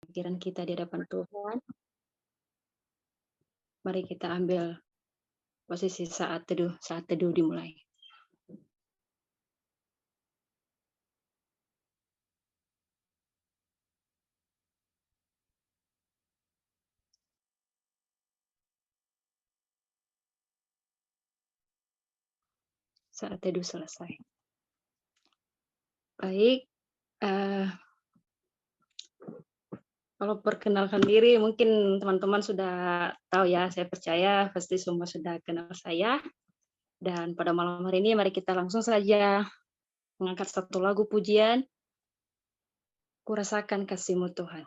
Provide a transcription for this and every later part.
Pikiran kita di hadapan Tuhan, mari kita ambil posisi saat teduh dimulai. Saat teduh selesai. Baik, kalau perkenalkan diri mungkin teman-teman sudah tahu ya, saya percaya pasti semua sudah kenal saya. Dan pada malam hari ini mari kita langsung saja mengangkat satu lagu pujian, Kurasakan Kasih-Mu Tuhan.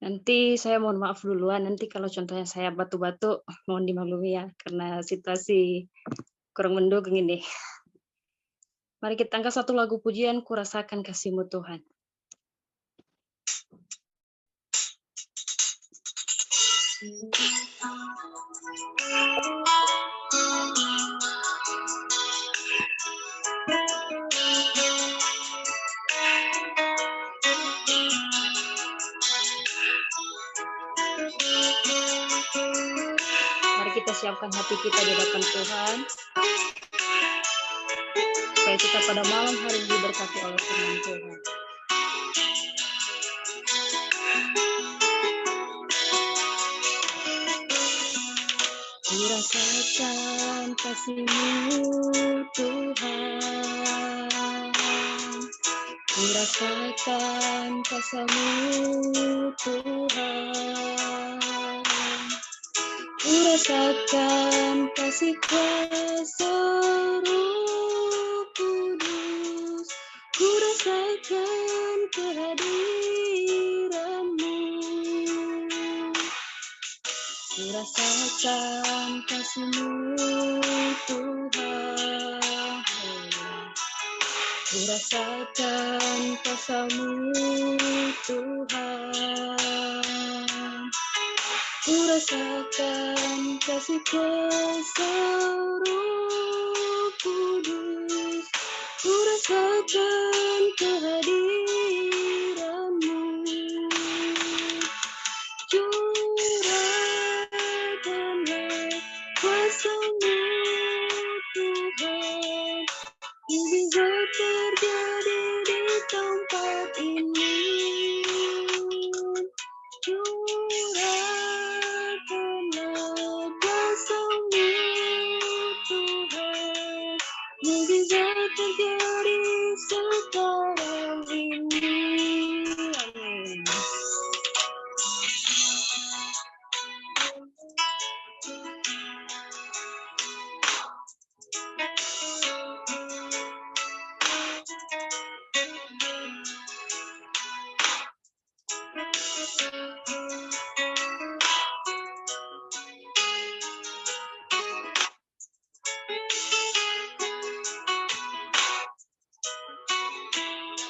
Nanti saya mohon maaf duluan, nanti kalau contohnya saya batu-batu, mohon dimaklumi ya, karena situasi kurang mendukung ini. Mari kita angkat satu lagu pujian, Kurasakan Kasih-Mu Tuhan. Mari kita siapkan hati kita di hadapan Tuhan, supaya kita pada malam hari ini diberkati oleh firman Tuhan. Kurasakan kasih-Mu Tuhan, kurasakan kasih-Mu Tuhan, kurasakan kasih kuasa Roh Kudus, kurasakan kehadiran-Mu. Kurasakan kasih-Mu Tuhan, kurasakan kuasa-Mu Tuhan, kurasakan kasih kuasa Roh Kudus, kurasakan kehadiran-Mu. Curahkanlah kuasa-Mu Tuhan, mujizat terjadi di tempat ini. Curahkanlah kuasa-Mu Tuhan, mujizat terjadi sekarang ini. Amin.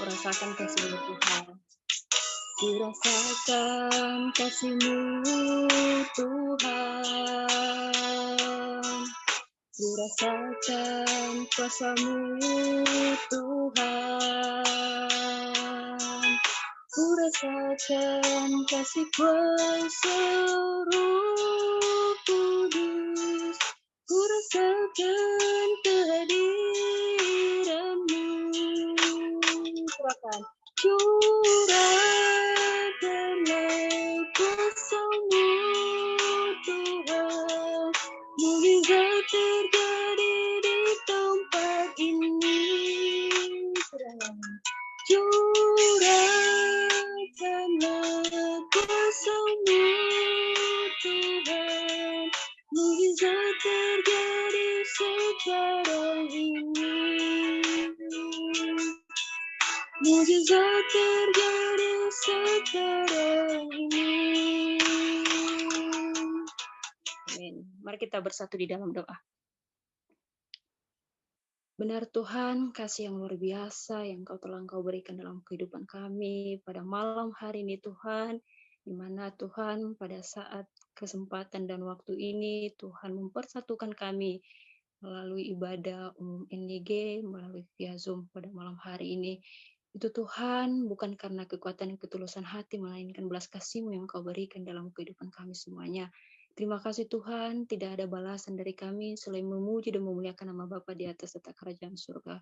Kurasakan kasih-Mu Tuhan, kurasakan kasih-Mu Tuhan, kurasakan kuasa-Mu Tuhan, kurasakan kasih kuasa Roh Kudus, kurasakan kehadiran-Mu. Silakan. Curahkanlah kuasa-Mu Tuhan, mujizat terjadi di tempat ini. Curahkanlah kuasa-Mu Tuhan, mujizat terjadi sekarang ini. Mujizat terjadi sekarang ini. Amin. Mari kita bersatu di dalam doa. Benar Tuhan, kasih yang luar biasa yang telah Engkau berikan dalam kehidupan kami pada malam hari ini Tuhan. di mana Tuhan pada saat kesempatan dan waktu ini Tuhan mempersatukan kami melalui ibadah umum NDG, melalui via Zoom pada malam hari ini. Itu Tuhan, bukan karena kekuatan dan ketulusan hati, melainkan belas kasih-Mu yang Kau berikan dalam kehidupan kami semuanya. Terima kasih Tuhan, tidak ada balasan dari kami selain memuji dan memuliakan nama Bapa di atas tata kerajaan surga.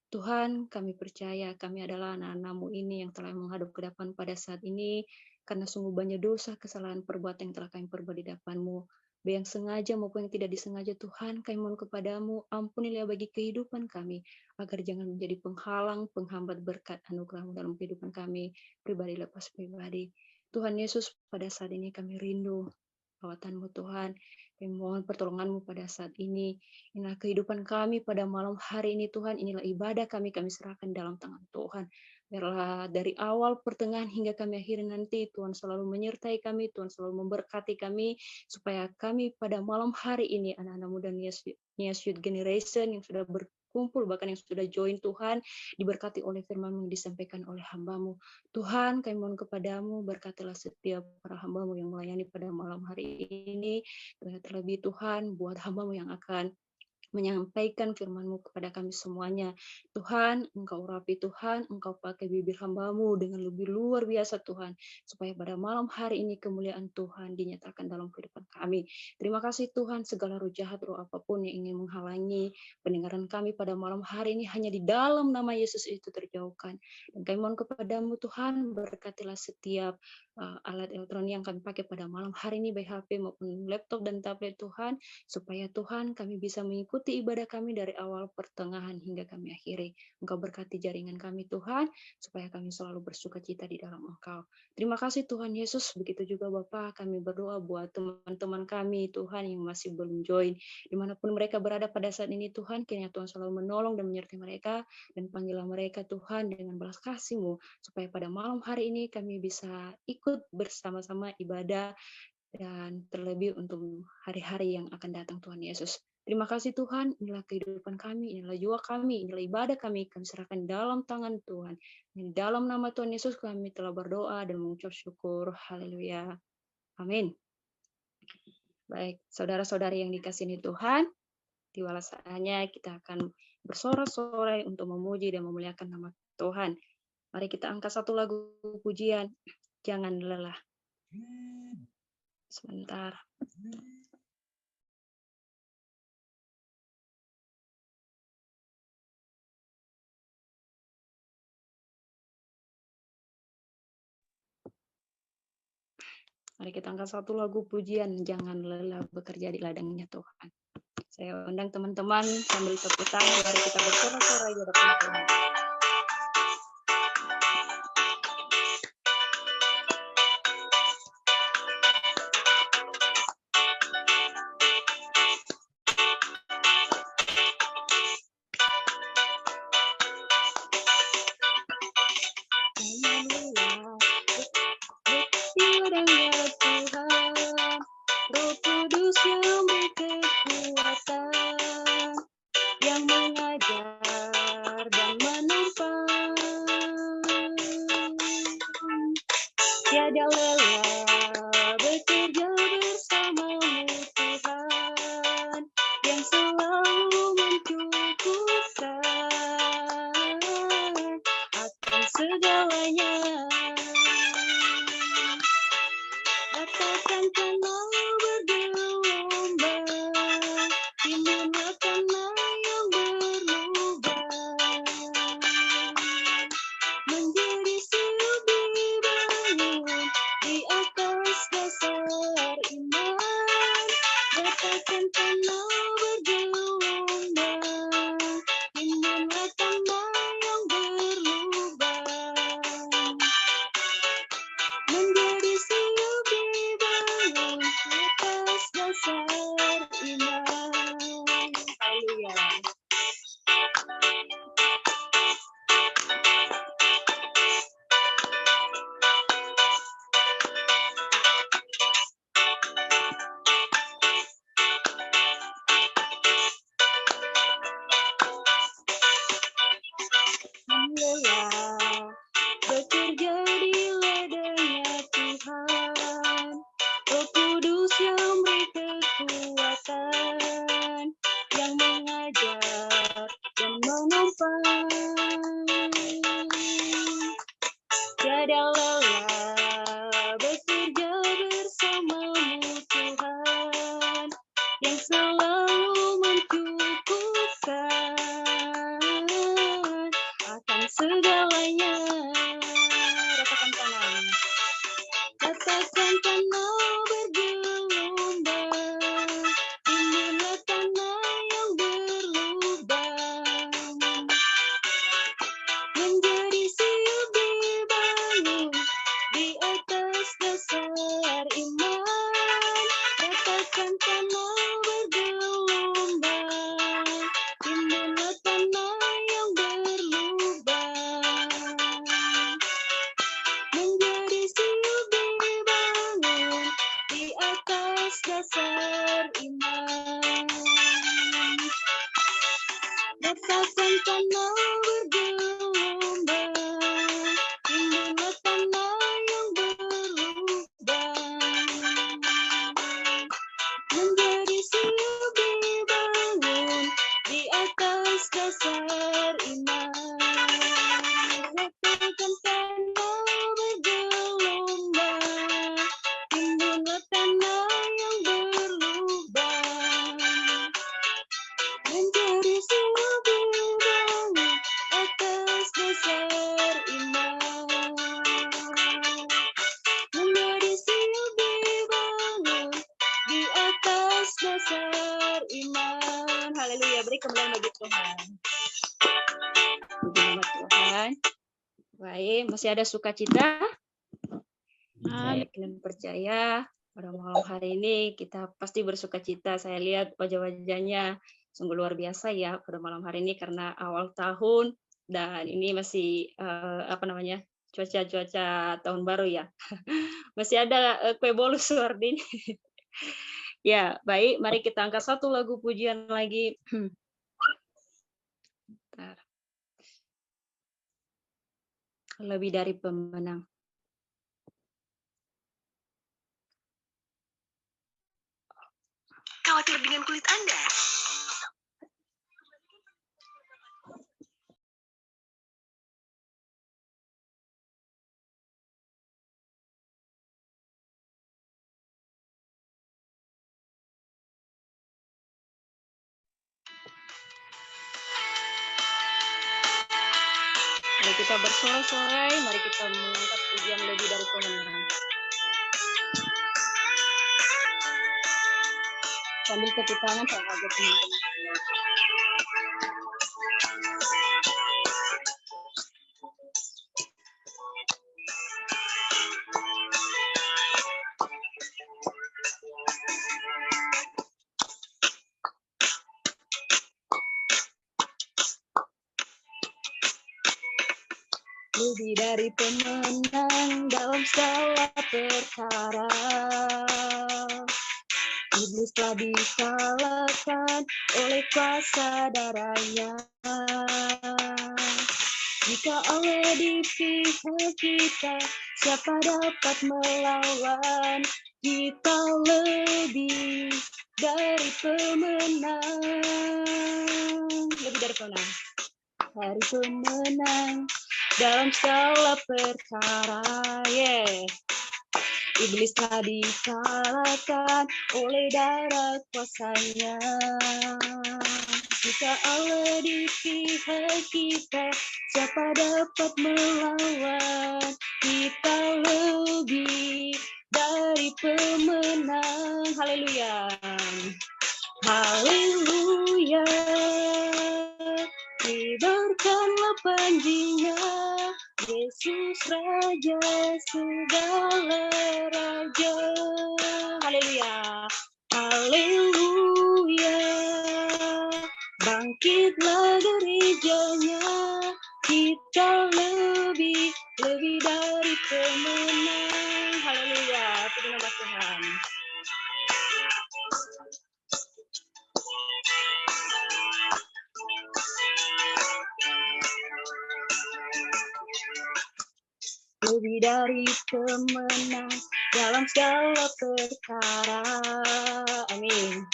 Tuhan, kami percaya kami adalah anak-anak-Mu ini yang telah menghadap ke depan pada saat ini, karena sungguh banyak dosa, kesalahan, perbuatan yang telah kami perbuat di depan-Mu. Baik yang sengaja maupun yang tidak disengaja, Tuhan, kami mohon kepadamu, ampunilah bagi kehidupan kami, agar jangan menjadi penghalang, penghambat berkat anugerah-Mu dalam kehidupan kami, pribadi lepas pribadi. Tuhan Yesus, pada saat ini kami rindu kekuatan-Mu Tuhan. Kami mohon pertolongan-Mu pada saat ini. Inilah kehidupan kami pada malam hari ini Tuhan. Inilah ibadah kami serahkan dalam tangan Tuhan. Biarlah dari awal, pertengahan, hingga kami akhir nanti, Tuhan selalu menyertai kami, Tuhan selalu memberkati kami, supaya kami pada malam hari ini, anak-anak muda Nias Youth Generation yang sudah berkumpul, bahkan yang sudah join Tuhan, diberkati oleh firman-Mu yang disampaikan oleh hamba-Mu. Tuhan, kami mohon kepadamu, berkatilah setiap para hamba-Mu yang melayani pada malam hari ini, terlebih Tuhan, buat hamba-Mu yang akan menyampaikan firman-Mu kepada kami semuanya. Tuhan, Engkau urapi Tuhan, Engkau pakai bibir hamba-Mu dengan lebih luar biasa Tuhan, supaya pada malam hari ini kemuliaan Tuhan dinyatakan dalam kehidupan kami. Terima kasih Tuhan, segala roh jahat, roh apapun yang ingin menghalangi pendengaran kami pada malam hari ini hanya di dalam nama Yesus itu terjauhkan. Dan kami mohon kepadamu Tuhan, berkatilah setiap alat elektronik yang kami pakai pada malam hari ini, baik HP maupun laptop dan tablet Tuhan, supaya Tuhan kami bisa mengikuti ibadah kami dari awal, pertengahan, hingga kami akhiri. Engkau berkati jaringan kami Tuhan, supaya kami selalu bersuka cita di dalam Engkau. Terima kasih Tuhan Yesus, begitu juga Bapa, kami berdoa buat teman-teman kami Tuhan yang masih belum join, dimanapun mereka berada pada saat ini Tuhan, kiranya Tuhan selalu menolong dan menyertai mereka, dan panggillah mereka Tuhan dengan balas kasih-Mu, supaya pada malam hari ini kami bisa ikut bersama-sama ibadah, dan terlebih untuk hari-hari yang akan datang Tuhan Yesus. Terima kasih Tuhan, inilah kehidupan kami, inilah jiwa kami, inilah ibadah kami serahkan dalam tangan Tuhan. Di dalam nama Tuhan Yesus kami telah berdoa dan mengucap syukur. Haleluya. Amin. Baik, saudara-saudari yang dikasihi Tuhan, tibalah saatnya kita akan bersorak-sorai untuk memuji dan memuliakan nama Tuhan. Mari kita angkat satu lagu pujian, Jangan Lelah. Sebentar. Mari kita angkat satu lagu pujian, Jangan Lelah Bekerja di Ladangnya Tuhan. Saya undang teman-teman sambil tepuk tangan, mari kita bersorak-sorai di hadapan Tuhan. Tiada lelah bekerja bersamamu Tuhan, yang selalu mencukupkan akan segalanya. Katakan tenang bergelomba, dimana tanah yang berlubang menjadi suci bangun di atas dasar iman. Katakan tanah bergelomba, dimana tanah yang berlubang menjadi suci bangun di atas dasar iman. Haleluya. Lelah bekerja di ladangnya Tuhan, yang selalu mencukupkan akan segalanya. Ratakan tangan. Ratakan tanah bergelombang, inilah tanah yang berlubang, menjadi siap dibangun di atas dasar iman. Ratakan tanah bergelombang, inilah tanah yang berlubang, menjadi siap dibangun di atas dasar iman. Ratakan tanah bergelombang, inilah tanah yang berlubang, menjadi siap dibangun di atas dasar iman. Ratakan tanah bergelombang, inilah tanah yang berlubang, menjadi siap dibangun atas dasar iman, menjadi siap dibangun di atas dasar iman. Haleluya, beri kemuliaan bagi Tuhan. Puji nama Tuhan. Baik, masih ada sukacita. Saya yakin dan percaya pada malam hari ini kita pasti bersukacita. Saya lihat wajah-wajahnya sungguh luar biasa ya pada malam hari ini karena awal tahun dan ini masih cuaca tahun baru ya. Masih ada kue bolu seperti ini. Ya, baik, mari kita angkat satu lagu pujian lagi. Bentar. Lebih dari pemenang. Khawatir dengan kulit Anda? Mari kita bersorak-sorai, mari kita mengangkat pujian lebih dari pemenang. Sambil tepuk tangan, saya ajak teman-teman. Lebih dari pemenang dalam segala perkara, iblis telah dikalahkan oleh kuasa darahnya. Jika Allah di pihak kita, siapa dapat melawan? Kita lebih dari pemenang. Lebih dari pemenang. Dari pemenang dalam segala perkara, iblis telah dikalahkan oleh darah kuasanya. Jika Allah di pihak kita, siapa dapat melawan? Kita lebih dari pemenang. Haleluya. Haleluya. Kibarkanlah panjinya, Yesus Raja segala raja. Haleluya. Haleluya. Bangkitlah gerejanya, kita lebih dari pemenang. Haleluya. Puji nama Tuhan. Lebih dari pemenang dalam segala perkara. Amin.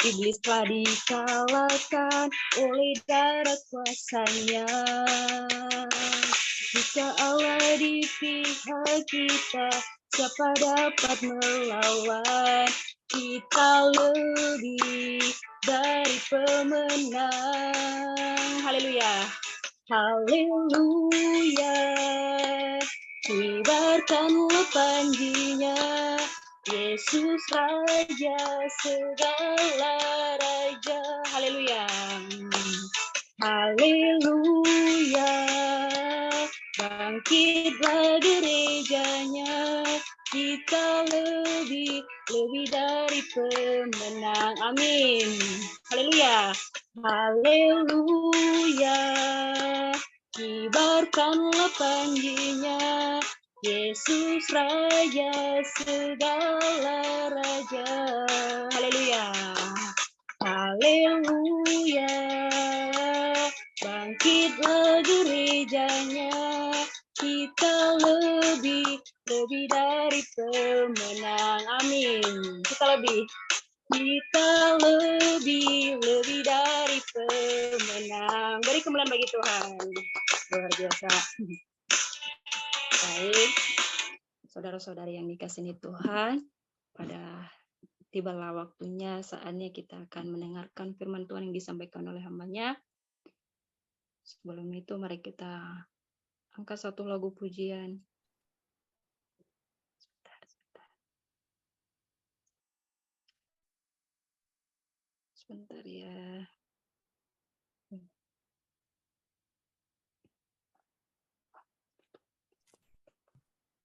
Iblis telah dikalahkan oleh darah kuasanya. Jika Allah di pihak kita, siapa dapat melawan? kita lebih dari pemenang. Haleluya. Haleluya. Kibarkanlah panjinya, Yesus Raja segala raja. Haleluya. Haleluya. Bangkitlah gerejanya, kita lebih dari pemenang. Amin. Haleluya. Haleluya. Kibarkanlah panjinya, Yesus Raja segala raja. Haleluya. Haleluya. Bangkitlah gerejanya, kita lebih dari pemenang. Amin. Kita lebih dari pemenang. Beri kemuliaan bagi Tuhan. Luar biasa. Baik, saudara-saudari yang dikasihi Tuhan, pada tibalah waktunya, saatnya kita akan mendengarkan firman Tuhan yang disampaikan oleh hamba-Nya. Sebelum itu, mari kita angkat satu lagu pujian. Sebentar ya.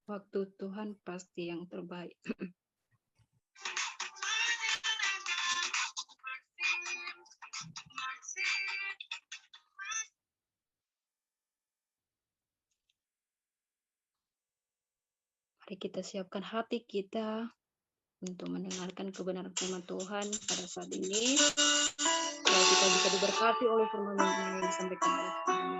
Waktu Tuhan pasti yang terbaik. Mari kita siapkan hati kita untuk mendengarkan kebenaran firman Tuhan pada saat ini. Supaya kita bisa diberkati oleh firman yang disampaikan oleh Tuhan.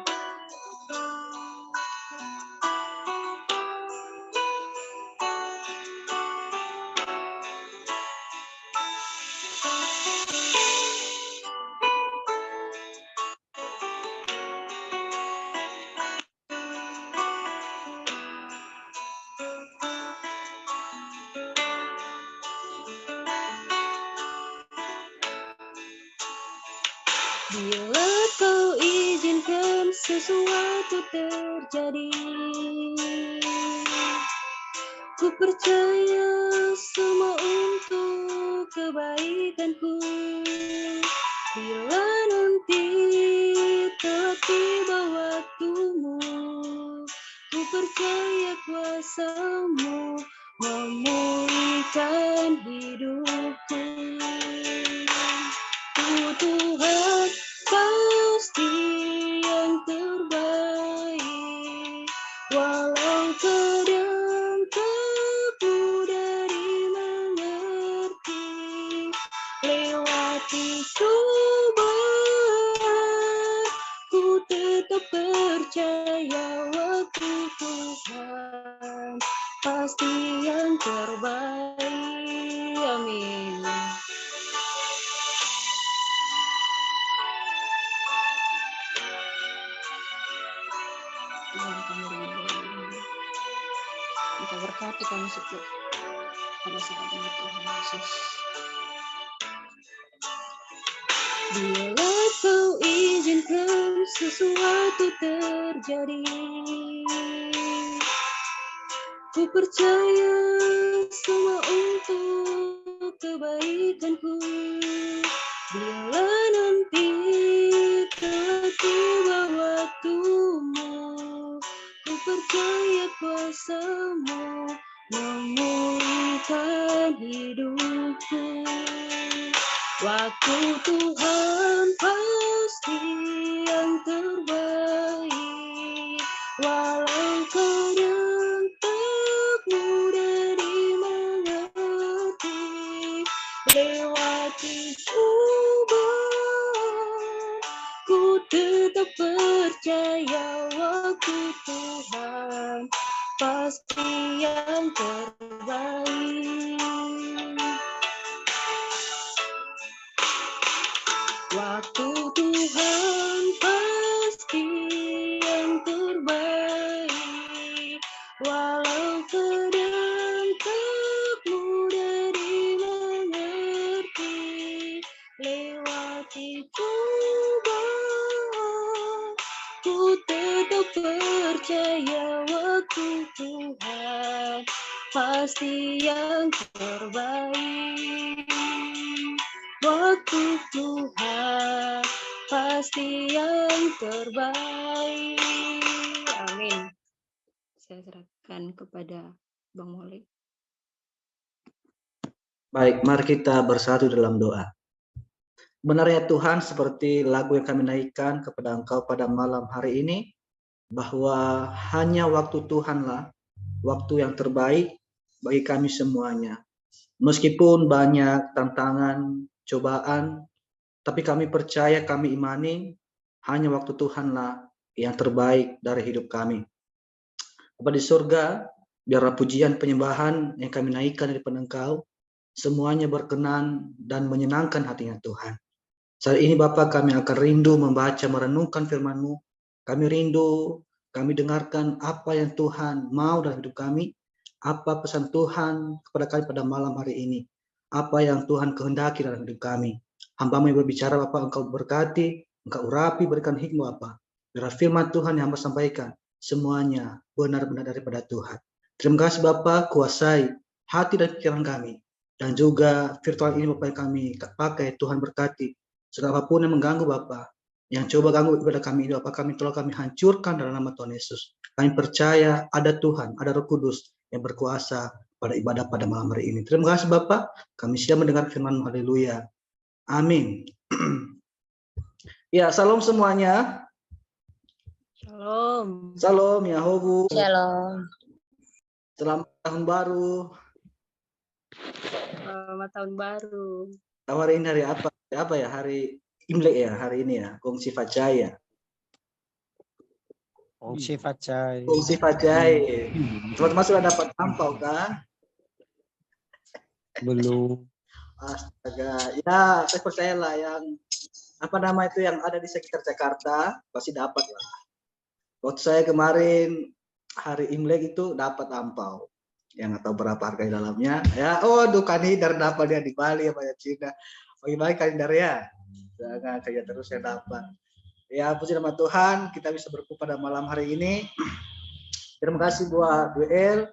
Bila kau izinkan sesuatu terjadi, ku percaya semua untuk kebaikanku. Bila nanti telah tiba waktumu, ku percaya kuasa-Mu memulihkan hidupku. Tuhan pasti yang terbaik, walau kadang tak mudah dimengerti. Lewati cobaan, ku tetap percaya waktu Tuhan pasti yang terbaik. Amin. Kita berkati kami setiap pada saat ini Tuhan Yesus. Bila kau izinkan sesuatu terjadi, ku percaya semua untuk kebaikanku. Bila nanti telah tiba waktumu, ku percaya kuasa-Mu memulihkan hidupku. Waktu Tuhan pasti yang terbaik, walau kadang tak mudah dimengerti. Lewati cobaan, ku tetap percaya waktu Tuhan pasti yang terbaik. Waktu Tuhan pasti yang terbaik, walau kadang tak mudah dimengerti. pasti yang terbaik. Waktu Tuhan pasti yang terbaik. Amin. Saya serahkan kepada Bang Molek. Baik, mari kita bersatu dalam doa. Benarnya Tuhan, seperti lagu yang kami naikkan kepada Engkau pada malam hari ini, bahwa hanya waktu Tuhanlah waktu yang terbaik bagi kami semuanya. Meskipun banyak tantangan, cobaan, tapi kami percaya, kami imani, hanya waktu Tuhanlah yang terbaik dari hidup kami. Bapa di surga, biarlah pujian penyembahan yang kami naikkan daripada Engkau, semuanya berkenan dan menyenangkan hatinya Tuhan. Saat ini Bapa, kami akan rindu membaca, merenungkan firman-Mu. Kami rindu, kami dengarkan apa yang Tuhan mau dalam hidup kami, apa pesan Tuhan kepada kami pada malam hari ini, apa yang Tuhan kehendaki dalam hidup kami. Hamba-Mu yang berbicara Bapa, Engkau berkati, Engkau urapi, berikan hikmah Bapa. Biar firman Tuhan yang hamba sampaikan, semuanya benar-benar daripada Tuhan. Terima kasih Bapa, kuasai hati dan pikiran kami. Dan juga virtual ini Bapak yang kami pakai, Tuhan berkati. Segala apapun yang mengganggu Bapa, yang coba ganggu ibadah kami ini Bapa, kami tolong kami hancurkan dalam nama Tuhan Yesus. Kami percaya ada Tuhan, ada Roh Kudus yang berkuasa pada ibadah pada malam hari ini. Terima kasih Bapa, kami siap mendengar firman-Mu. Haleluya. Amin. Ya, salam semuanya. Shalom. Salam Yahobu. Shalom. Selamat tahun baru. Selamat tahun baru. Hari ini hari apa? Apa ya? Hari Imlek ya, hari ini ya. Gong Sifat Jaya. Gong Sifat Jaya. Gong Sifat Jaya. Teman-teman sudah dapat ampau kan? Belum. Astaga. Ya, saya percayalah yang apa nama itu yang ada di sekitar Jakarta pasti dapat lah. Waktu saya kemarin hari Imlek itu dapat ampau. Yang nggak tahu berapa harga di dalamnya. Ya, oh, kanidar dapat dia di Bali apa ya Cina. Bagi-bagi kanidar ya. Jangan kerja terus saya dapat. Ya, puji nama Tuhan, kita bisa berkumpul pada malam hari ini. Terima kasih buat WL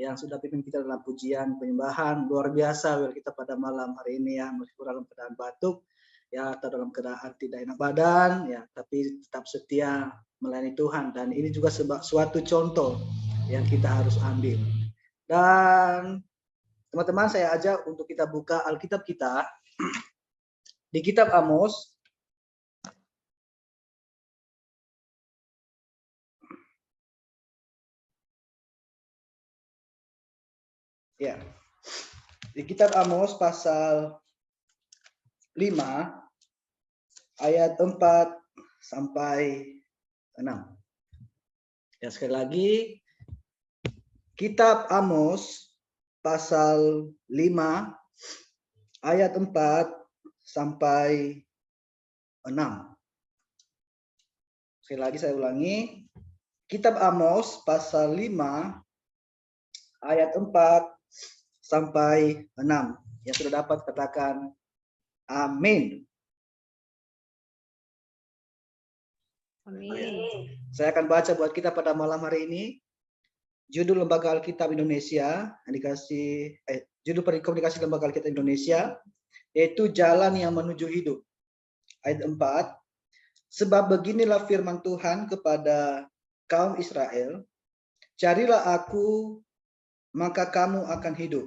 yang sudah pimpin kita dalam pujian penyembahan luar biasa WL kita pada malam hari ini ya, meskipun dalam keadaan batuk ya atau dalam keadaan tidak enak badan ya, tapi tetap setia melayani Tuhan, dan ini juga suatu contoh yang kita harus ambil. Dan teman-teman saya ajak untuk kita buka Alkitab kita di kitab Amos. Ya. Di kitab Amos pasal 5 ayat 4 sampai 6. Ya, sekali lagi kitab Amos pasal 5 ayat 4 sampai 6. Sekali lagi saya ulangi. Kitab Amos pasal 5 ayat 4 sampai 6. Yang sudah dapat katakan amin. Amin. Saya akan baca buat kita pada malam hari ini. Judul Lembaga Alkitab Indonesia yang dikasih judul Komunikasi Lembaga Alkitab Indonesia yaitu Jalan yang Menuju Hidup. Ayat 4. Sebab beginilah firman Tuhan kepada kaum Israel, carilah aku maka kamu akan hidup.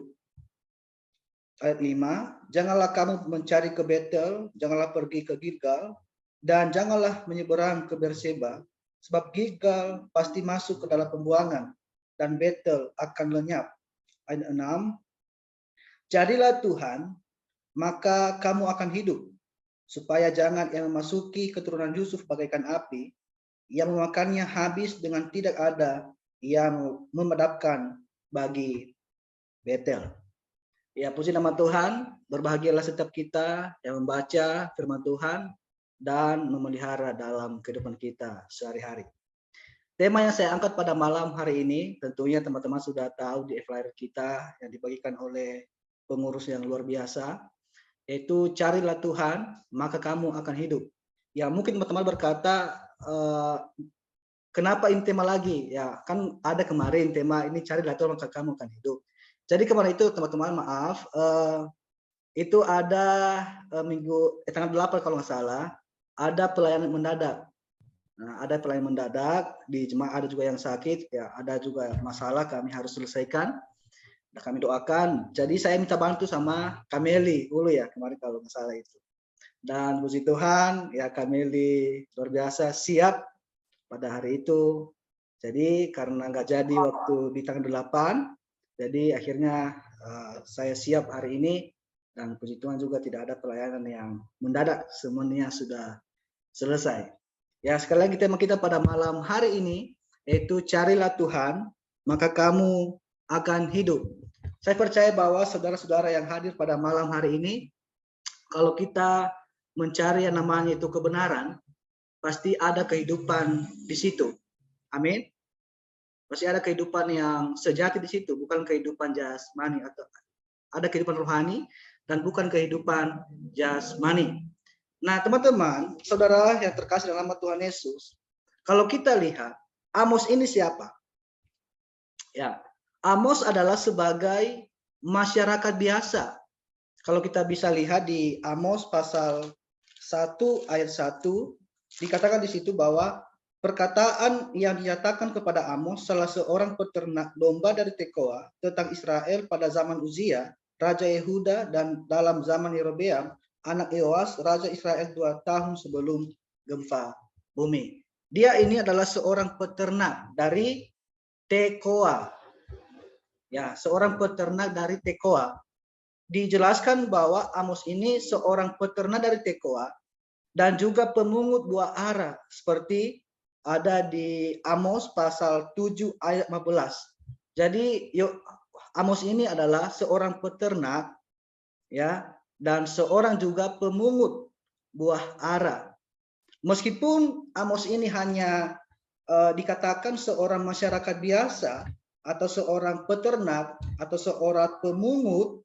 Ayat 5. Janganlah kamu mencari ke Betel, janganlah pergi ke Gilgal, dan janganlah menyeberang ke Berseba, sebab Gilgal pasti masuk ke dalam pembuangan, dan Betel akan lenyap. Ayat 6. Jadilah Tuhan, maka kamu akan hidup, supaya jangan yang memasuki keturunan Yusuf bagaikan api, yang memakannya habis dengan tidak ada yang memadamkan bagi Betel. Ya, puji nama Tuhan, berbahagialah setiap kita yang membaca firman Tuhan dan memelihara dalam kehidupan kita sehari-hari. Tema yang saya angkat pada malam hari ini, tentunya teman-teman sudah tahu di flyer kita yang dibagikan oleh pengurus yang luar biasa, yaitu carilah Tuhan, maka kamu akan hidup. Ya, mungkin teman-teman berkata, kenapa ini tema lagi? Ya, kan ada kemarin tema ini carilah Tuhan, maka kamu akan hidup. Jadi kemarin itu teman-teman maaf, itu ada tanggal 8 kalau nggak salah, ada pelayanan mendadak. Nah, ada pelayanan mendadak di jemaah, ada juga yang sakit, ya ada juga masalah kami harus selesaikan. Nah, kami doakan. Jadi saya minta bantu sama Kameli dulu ya kemarin kalau nggak salah itu. Dan puji Tuhan ya Kameli luar biasa siap pada hari itu. Jadi karena nggak jadi waktu di tanggal 8, jadi akhirnya saya siap hari ini. Dan puji Tuhan juga tidak ada pelayanan yang mendadak, semuanya sudah selesai. Ya, sekali lagi tema kita pada malam hari ini yaitu carilah Tuhan, maka kamu akan hidup. Saya percaya bahwa saudara-saudara yang hadir pada malam hari ini, kalau kita mencari yang namanya itu kebenaran, pasti ada kehidupan di situ. Amin. Pasti ada kehidupan yang sejati di situ, bukan kehidupan jasmani, atau ada kehidupan rohani dan bukan kehidupan jasmani. Nah, teman-teman, saudara yang terkasih dalam nama Tuhan Yesus, kalau kita lihat Amos ini siapa? Ya, Amos adalah sebagai masyarakat biasa. Kalau kita bisa lihat di Amos pasal 1 ayat 1, dikatakan di situ bahwa perkataan yang dinyatakan kepada Amos, salah seorang peternak domba dari Tekoa, tentang Israel pada zaman Uzia, Raja Yehuda, dan dalam zaman Yerobeam, anak Yoas, Raja Israel 2 tahun sebelum gempa bumi. Dia ini adalah seorang peternak dari Tekoa. Ya, seorang peternak dari Tekoa. Dijelaskan bahwa Amos ini seorang peternak dari Tekoa dan juga pemungut buah ara, seperti ada di Amos pasal 7 ayat 15. Jadi Amos ini adalah seorang peternak ya, dan seorang juga pemungut buah ara. Meskipun Amos ini hanya dikatakan seorang masyarakat biasa atau seorang peternak atau seorang pemungut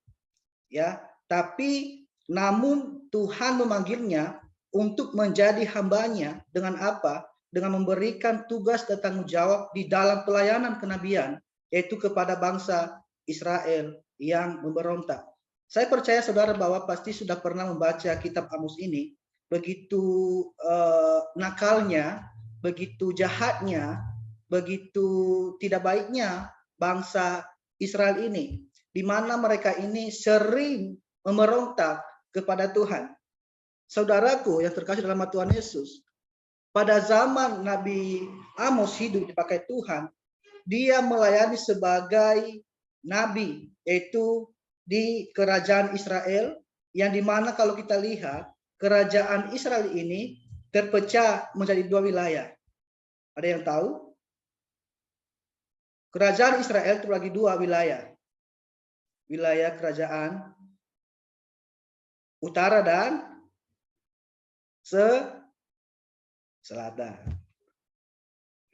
ya, tapi namun Tuhan memanggilnya untuk menjadi hambanya dengan apa? Dengan memberikan tugas dan tanggung jawab di dalam pelayanan kenabian, yaitu kepada bangsa Israel yang memberontak. Saya percaya saudara bahwa pasti sudah pernah membaca kitab Amos ini. Begitu nakalnya, begitu jahatnya, begitu tidak baiknya bangsa Israel ini, di mana mereka ini sering memberontak kepada Tuhan. Saudaraku yang terkasih dalam Tuhan Yesus, pada zaman Nabi Amos hidup dipakai Tuhan, dia melayani sebagai nabi, yaitu di kerajaan Israel, yang dimana kalau kita lihat, kerajaan Israel ini terpecah menjadi 2 wilayah. Ada yang tahu? Kerajaan Israel terbagi 2 wilayah. Wilayah kerajaan utara dan selatan.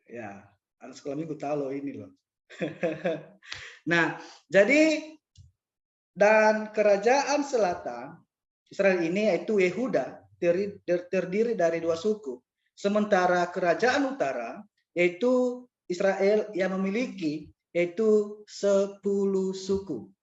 Ya, anak sekolah minggu tahu loh ini loh. Nah, jadi dan kerajaan selatan Israel ini yaitu Yehuda terdiri dari 2 suku. Sementara kerajaan utara yaitu Israel yang memiliki yaitu 10 suku.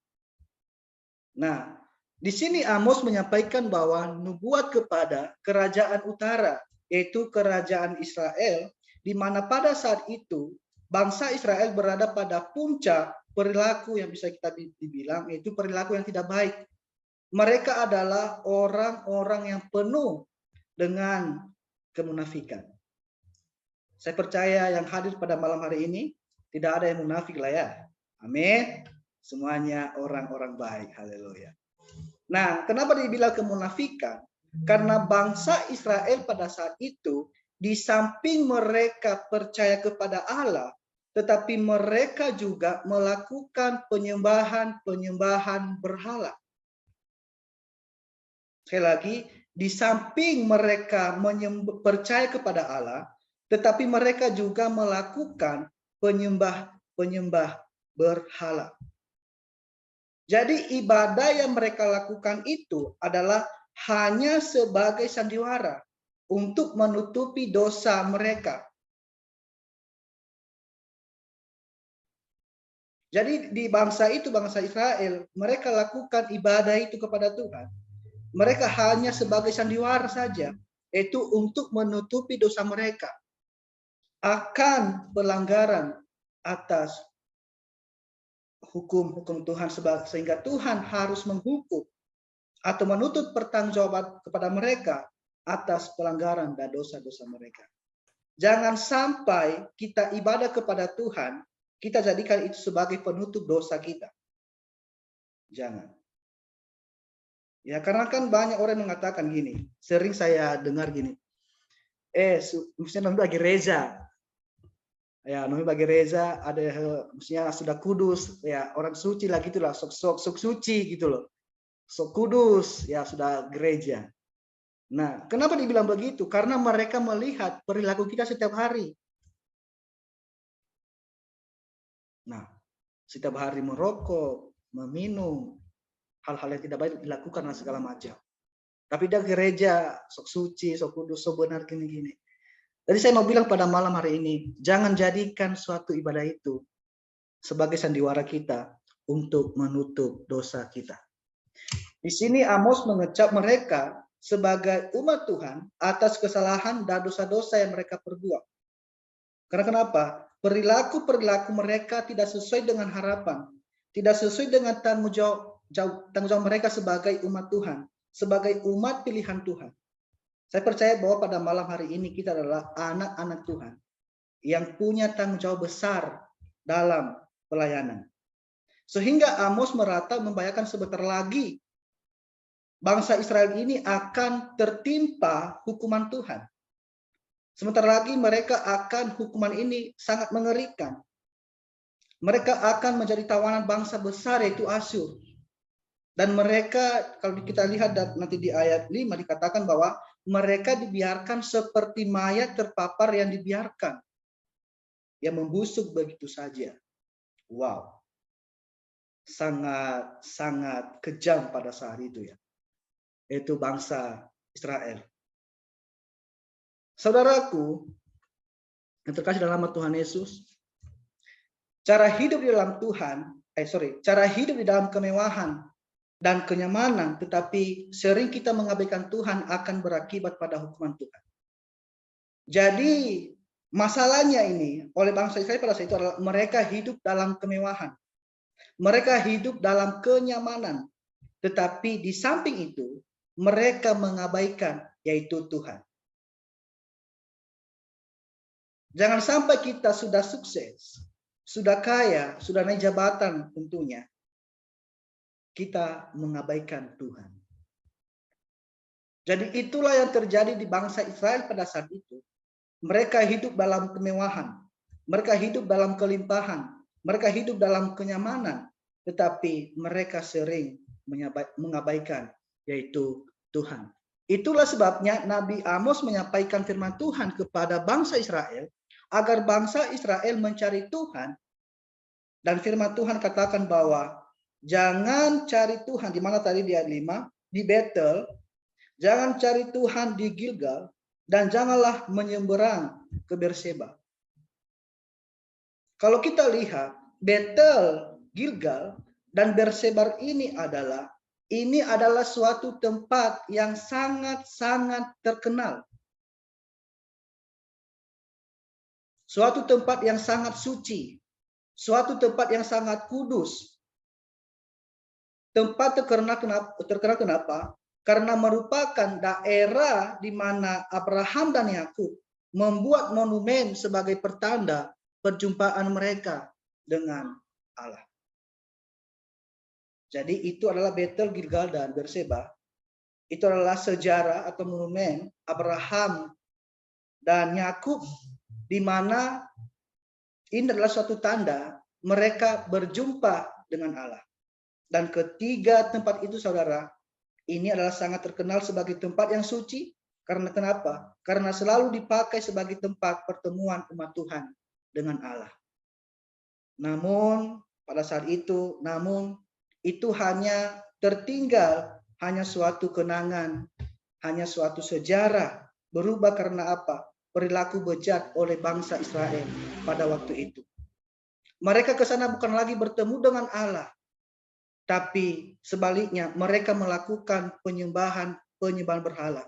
Nah, di sini Amos menyampaikan bahwa nubuat kepada kerajaan utara, yaitu kerajaan Israel, di mana pada saat itu bangsa Israel berada pada puncak perilaku yang bisa kita dibilang, yaitu perilaku yang tidak baik. Mereka adalah orang-orang yang penuh dengan kemunafikan. Saya percaya yang hadir pada malam hari ini tidak ada yang munafik lah ya. Amin. Semuanya orang-orang baik. Haleluya. Nah, kenapa dibilang kemunafikan? Karena bangsa Israel pada saat itu, di samping mereka percaya kepada Allah, tetapi mereka juga melakukan penyembahan berhala. Sekali lagi, di samping mereka percaya kepada Allah, tetapi mereka juga melakukan penyembah berhala. Jadi ibadah yang mereka lakukan itu adalah hanya sebagai sandiwara untuk menutupi dosa mereka. Jadi di bangsa itu, bangsa Israel, mereka lakukan ibadah itu kepada Tuhan. Mereka hanya sebagai sandiwara saja, yaitu untuk menutupi dosa mereka akan pelanggaran atas hukum-hukum Tuhan, sehingga Tuhan harus menghukum atau menuntut pertanggungjawaban kepada mereka atas pelanggaran dan dosa-dosa mereka. Jangan sampai kita ibadah kepada Tuhan, kita jadikan itu sebagai penutup dosa kita. Jangan. Ya, karena kan banyak orang mengatakan gini, sering saya dengar gini, misalnya bagi Reza, ya namanya bagi Reza ada misalnya sudah kudus, ya orang suci lah gitulah, sok suci gitu loh, sok kudus, ya sudah gereja. Nah, kenapa dibilang begitu? Karena mereka melihat perilaku kita setiap hari. Nah, setiap hari merokok, meminum, hal-hal yang tidak baik dilakukan dan segala macam. Tapi dia gereja, sok suci, sok kudus, sok benar, gini-gini. Jadi saya mau bilang pada malam hari ini, jangan jadikan suatu ibadah itu sebagai sandiwara kita untuk menutup dosa kita. Di sini Amos mengecap mereka sebagai umat Tuhan atas kesalahan dan dosa-dosa yang mereka perbuat. Karena kenapa? Perilaku-perilaku mereka tidak sesuai dengan harapan, tidak sesuai dengan tanggung jawab mereka sebagai umat Tuhan, sebagai umat pilihan Tuhan. Saya percaya bahwa pada malam hari ini kita adalah anak-anak Tuhan yang punya tanggung jawab besar dalam pelayanan. Sehingga Amos merata membayangkan sebentar lagi bangsa Israel ini akan tertimpa hukuman Tuhan. Sebentar lagi mereka akan hukuman ini sangat mengerikan. Mereka akan menjadi tawanan bangsa besar yaitu Asyur. Dan mereka, kalau kita lihat nanti di ayat 5 dikatakan bahwa mereka dibiarkan seperti mayat terpapar yang dibiarkan. Yang membusuk begitu saja. Wow. Sangat kejam pada saat itu ya. Itu bangsa Israel. Saudaraku, yang terkasih dalam nama Tuhan Yesus, cara hidup di dalam cara hidup di dalam kemewahan dan kenyamanan, tetapi sering kita mengabaikan Tuhan akan berakibat pada hukuman Tuhan. Jadi masalahnya ini oleh bangsa Israel pada saat itu adalah mereka hidup dalam kemewahan, mereka hidup dalam kenyamanan, tetapi di samping itu mereka mengabaikan yaitu Tuhan. Jangan sampai kita sudah sukses, sudah kaya, sudah naik jabatan tentunya, kita mengabaikan Tuhan. Jadi itulah yang terjadi di bangsa Israel pada saat itu. Mereka hidup dalam kemewahan, mereka hidup dalam kelimpahan, mereka hidup dalam kenyamanan, tetapi mereka sering mengabaikan yaitu Tuhan. Itulah sebabnya Nabi Amos menyampaikan firman Tuhan kepada bangsa Israel agar bangsa Israel mencari Tuhan. Dan firman Tuhan katakan bahwa jangan cari Tuhan di mana tadi di ayat 5 di Betel, jangan cari Tuhan di Gilgal, dan janganlah menyeberang ke Berseba. Kalau kita lihat Betel, Gilgal, dan Berseba ini adalah suatu tempat yang sangat-sangat terkenal. Suatu tempat yang sangat suci. Suatu tempat yang sangat kudus. Tempat terkenal kenapa? Karena merupakan daerah di mana Abraham dan Yakub membuat monumen sebagai pertanda perjumpaan mereka dengan Allah. Jadi itu adalah Betel, Gilgal, dan Berseba. Itu adalah sejarah atau monumen Abraham dan Yakub, di mana ini adalah suatu tanda mereka berjumpa dengan Allah. Dan ketiga tempat itu, saudara, ini adalah sangat terkenal sebagai tempat yang suci. Karena kenapa? Karena selalu dipakai sebagai tempat pertemuan umat Tuhan dengan Allah. Namun pada saat itu, itu hanya tertinggal, hanya suatu kenangan, hanya suatu sejarah. Berubah karena apa? Perilaku bejat oleh bangsa Israel pada waktu itu. mereka ke sana bukan lagi bertemu dengan Allah, tapi sebaliknya mereka melakukan penyembahan berhala.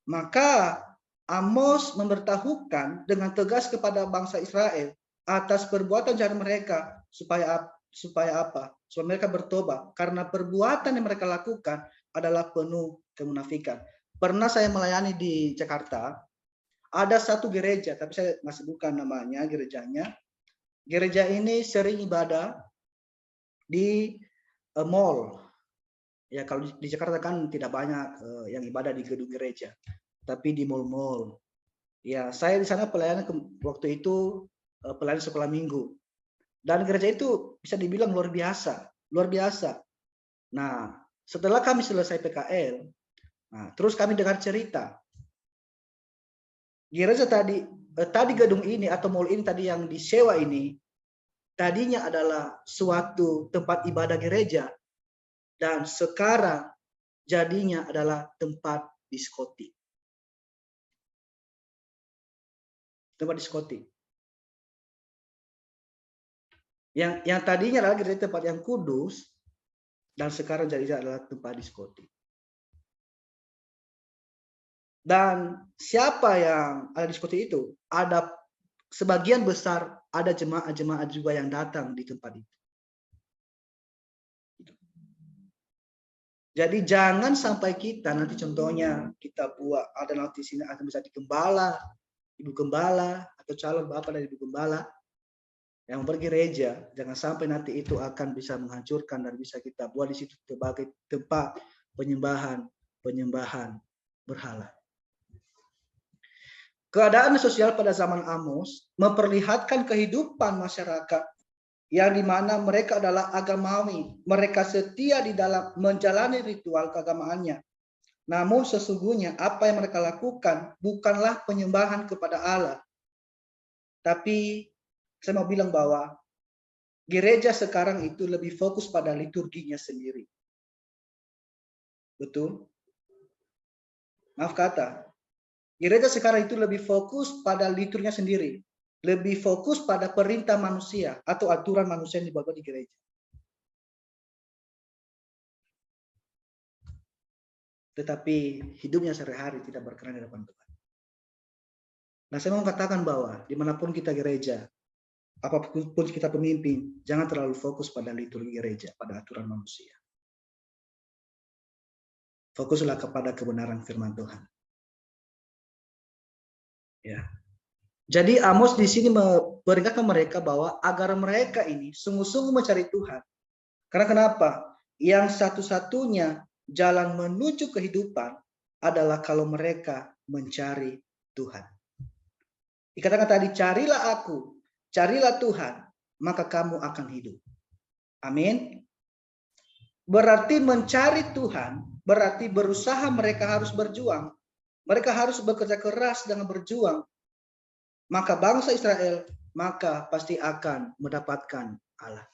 Maka Amos memberitahukan dengan tegas kepada bangsa Israel atas perbuatan jahat mereka supaya apa? Supaya mereka bertobat, karena perbuatan yang mereka lakukan adalah penuh kemunafikan. Pernah saya melayani di Jakarta, ada satu gereja, tapi saya nggak sebutkan namanya gerejanya. Gereja ini sering ibadah di mall. Ya, kalau di Jakarta kan tidak banyak yang ibadah di gedung gereja, tapi di mall-mall. Ya, saya di sana pelayanan waktu itu pelayanan sekolah minggu. Dan gereja itu bisa dibilang luar biasa, luar biasa. Nah, setelah kami selesai PKL, nah, terus kami dengar cerita. Gereja tadi gedung ini atau mall ini tadi yang disewa ini, tadinya adalah suatu tempat ibadah gereja. Dan sekarang jadinya adalah tempat diskotik. Tempat diskotik. Yang tadinya adalah gereja tempat yang kudus, dan sekarang jadinya adalah tempat diskotik. Dan siapa yang ada di diskotik itu? Ada sebagian besar ada jemaat-jemaat juga yang datang di tempat itu. Jadi jangan sampai kita nanti contohnya kita buat ada nanti sini akan bisa digembala, ibu gembala atau calon bapak dari ibu gembala yang pergi gereja, jangan sampai nanti itu akan bisa menghancurkan dan bisa kita buat di situ sebagai tempat penyembahan berhala. Keadaan sosial pada zaman Amos memperlihatkan kehidupan masyarakat yang dimana mereka adalah agamawi, mereka setia di dalam menjalani ritual keagamaannya. Namun sesungguhnya apa yang mereka lakukan bukanlah penyembahan kepada Allah. Tapi saya mau bilang bahwa gereja sekarang itu lebih fokus pada liturginya sendiri. Betul? Maaf kata. Gereja sekarang itu lebih fokus pada liturginya sendiri. Lebih fokus pada perintah manusia atau aturan manusia yang dibawa di gereja. Tetapi hidupnya sehari-hari tidak berkenan di depan Tuhan. Nah, saya mau katakan bahwa dimanapun kita gereja, apapun kita pemimpin, jangan terlalu fokus pada liturgi gereja, pada aturan manusia. Fokuslah kepada kebenaran firman Tuhan. Ya. Jadi Amos di sini memperingatkan mereka bahwa agar mereka ini sungguh-sungguh mencari Tuhan. Karena kenapa? Yang satu-satunya jalan menuju kehidupan adalah kalau mereka mencari Tuhan. Dikatakan tadi, carilah aku, carilah Tuhan, maka kamu akan hidup. Amin. Berarti mencari Tuhan, berarti berusaha mereka harus berjuang. Mereka harus bekerja keras dengan berjuang. Maka bangsa Israel maka pasti akan mendapatkan Allah.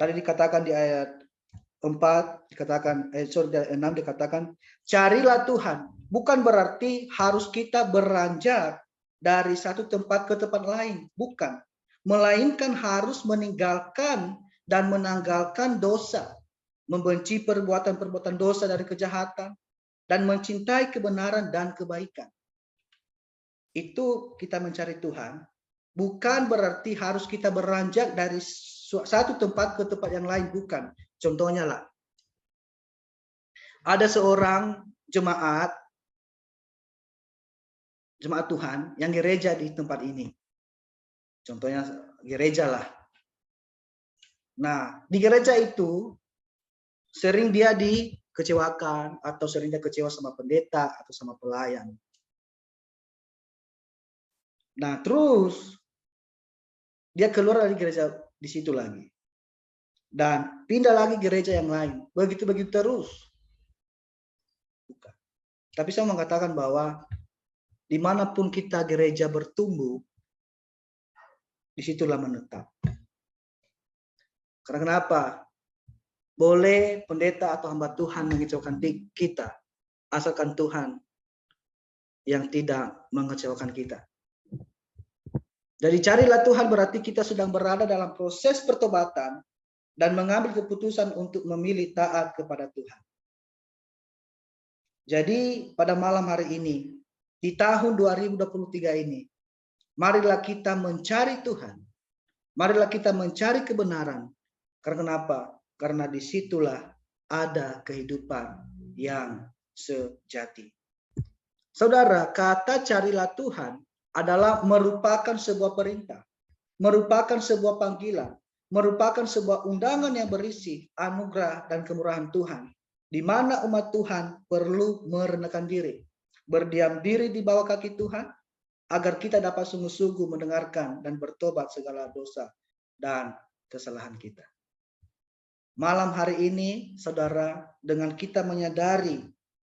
Tadi dikatakan di ayat 4 dikatakan ayat 6 dikatakan carilah Tuhan. Bukan berarti harus kita beranjak dari satu tempat ke tempat lain, bukan. Melainkan harus meninggalkan dan menanggalkan dosa, membenci perbuatan-perbuatan dosa dari kejahatan dan mencintai kebenaran dan kebaikan. Itu kita mencari Tuhan, bukan berarti harus kita beranjak dari satu tempat ke tempat yang lain, bukan. Contohnya lah, ada seorang jemaat Tuhan yang gereja di tempat ini. Contohnya gereja lah. Nah, di gereja itu sering dia dikecewakan atau sering dia kecewa sama pendeta atau sama pelayan. Nah, terus dia keluar dari gereja di situ lagi. Dan pindah lagi gereja yang lain. Begitu-begitu terus. Bukan. Tapi saya mengatakan bahwa dimanapun kita gereja bertumbuh, disitulah menetap. Karena kenapa? Boleh pendeta atau hamba Tuhan mengecewakan kita, asalkan Tuhan yang tidak mengecewakan kita. Jadi carilah Tuhan berarti kita sedang berada dalam proses pertobatan dan mengambil keputusan untuk memilih taat kepada Tuhan. Jadi pada malam hari ini, di tahun 2023 ini, marilah kita mencari Tuhan. Marilah kita mencari kebenaran. Karena kenapa? Karena disitulah ada kehidupan yang sejati. Saudara, kata carilah Tuhan adalah merupakan sebuah perintah, merupakan sebuah panggilan, merupakan sebuah undangan yang berisi anugerah dan kemurahan Tuhan, di mana umat Tuhan perlu merendahkan diri, berdiam diri di bawah kaki Tuhan, agar kita dapat sungguh-sungguh mendengarkan dan bertobat segala dosa dan kesalahan kita. Malam hari ini, saudara, dengan kita menyadari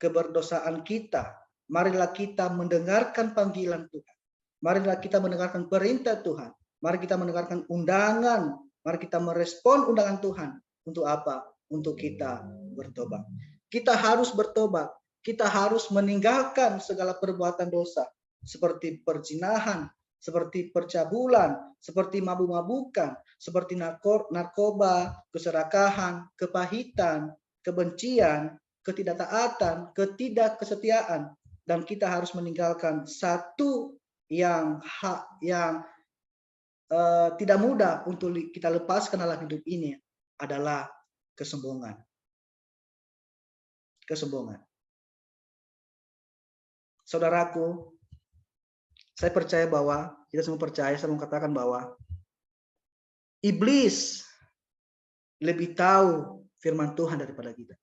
keberdosaan kita, marilah kita mendengarkan panggilan Tuhan. Marilah kita mendengarkan perintah Tuhan. Mari kita mendengarkan undangan. Mari kita merespon undangan Tuhan. Untuk apa? Untuk kita bertobat. Kita harus bertobat. Kita harus meninggalkan segala perbuatan dosa. Seperti perzinahan, seperti percabulan, seperti mabuk-mabukan, seperti narkoba, keserakahan, kepahitan, kebencian, ketidaktaatan, ketidakkesetiaan. Dan kita harus meninggalkan satu yang tidak mudah untuk kita lepaskan dalam hidup ini adalah kesombongan. Kesombongan. Saudaraku, saya percaya bahwa kita semua percaya, saya mau katakan bahwa iblis lebih tahu firman Tuhan daripada kita.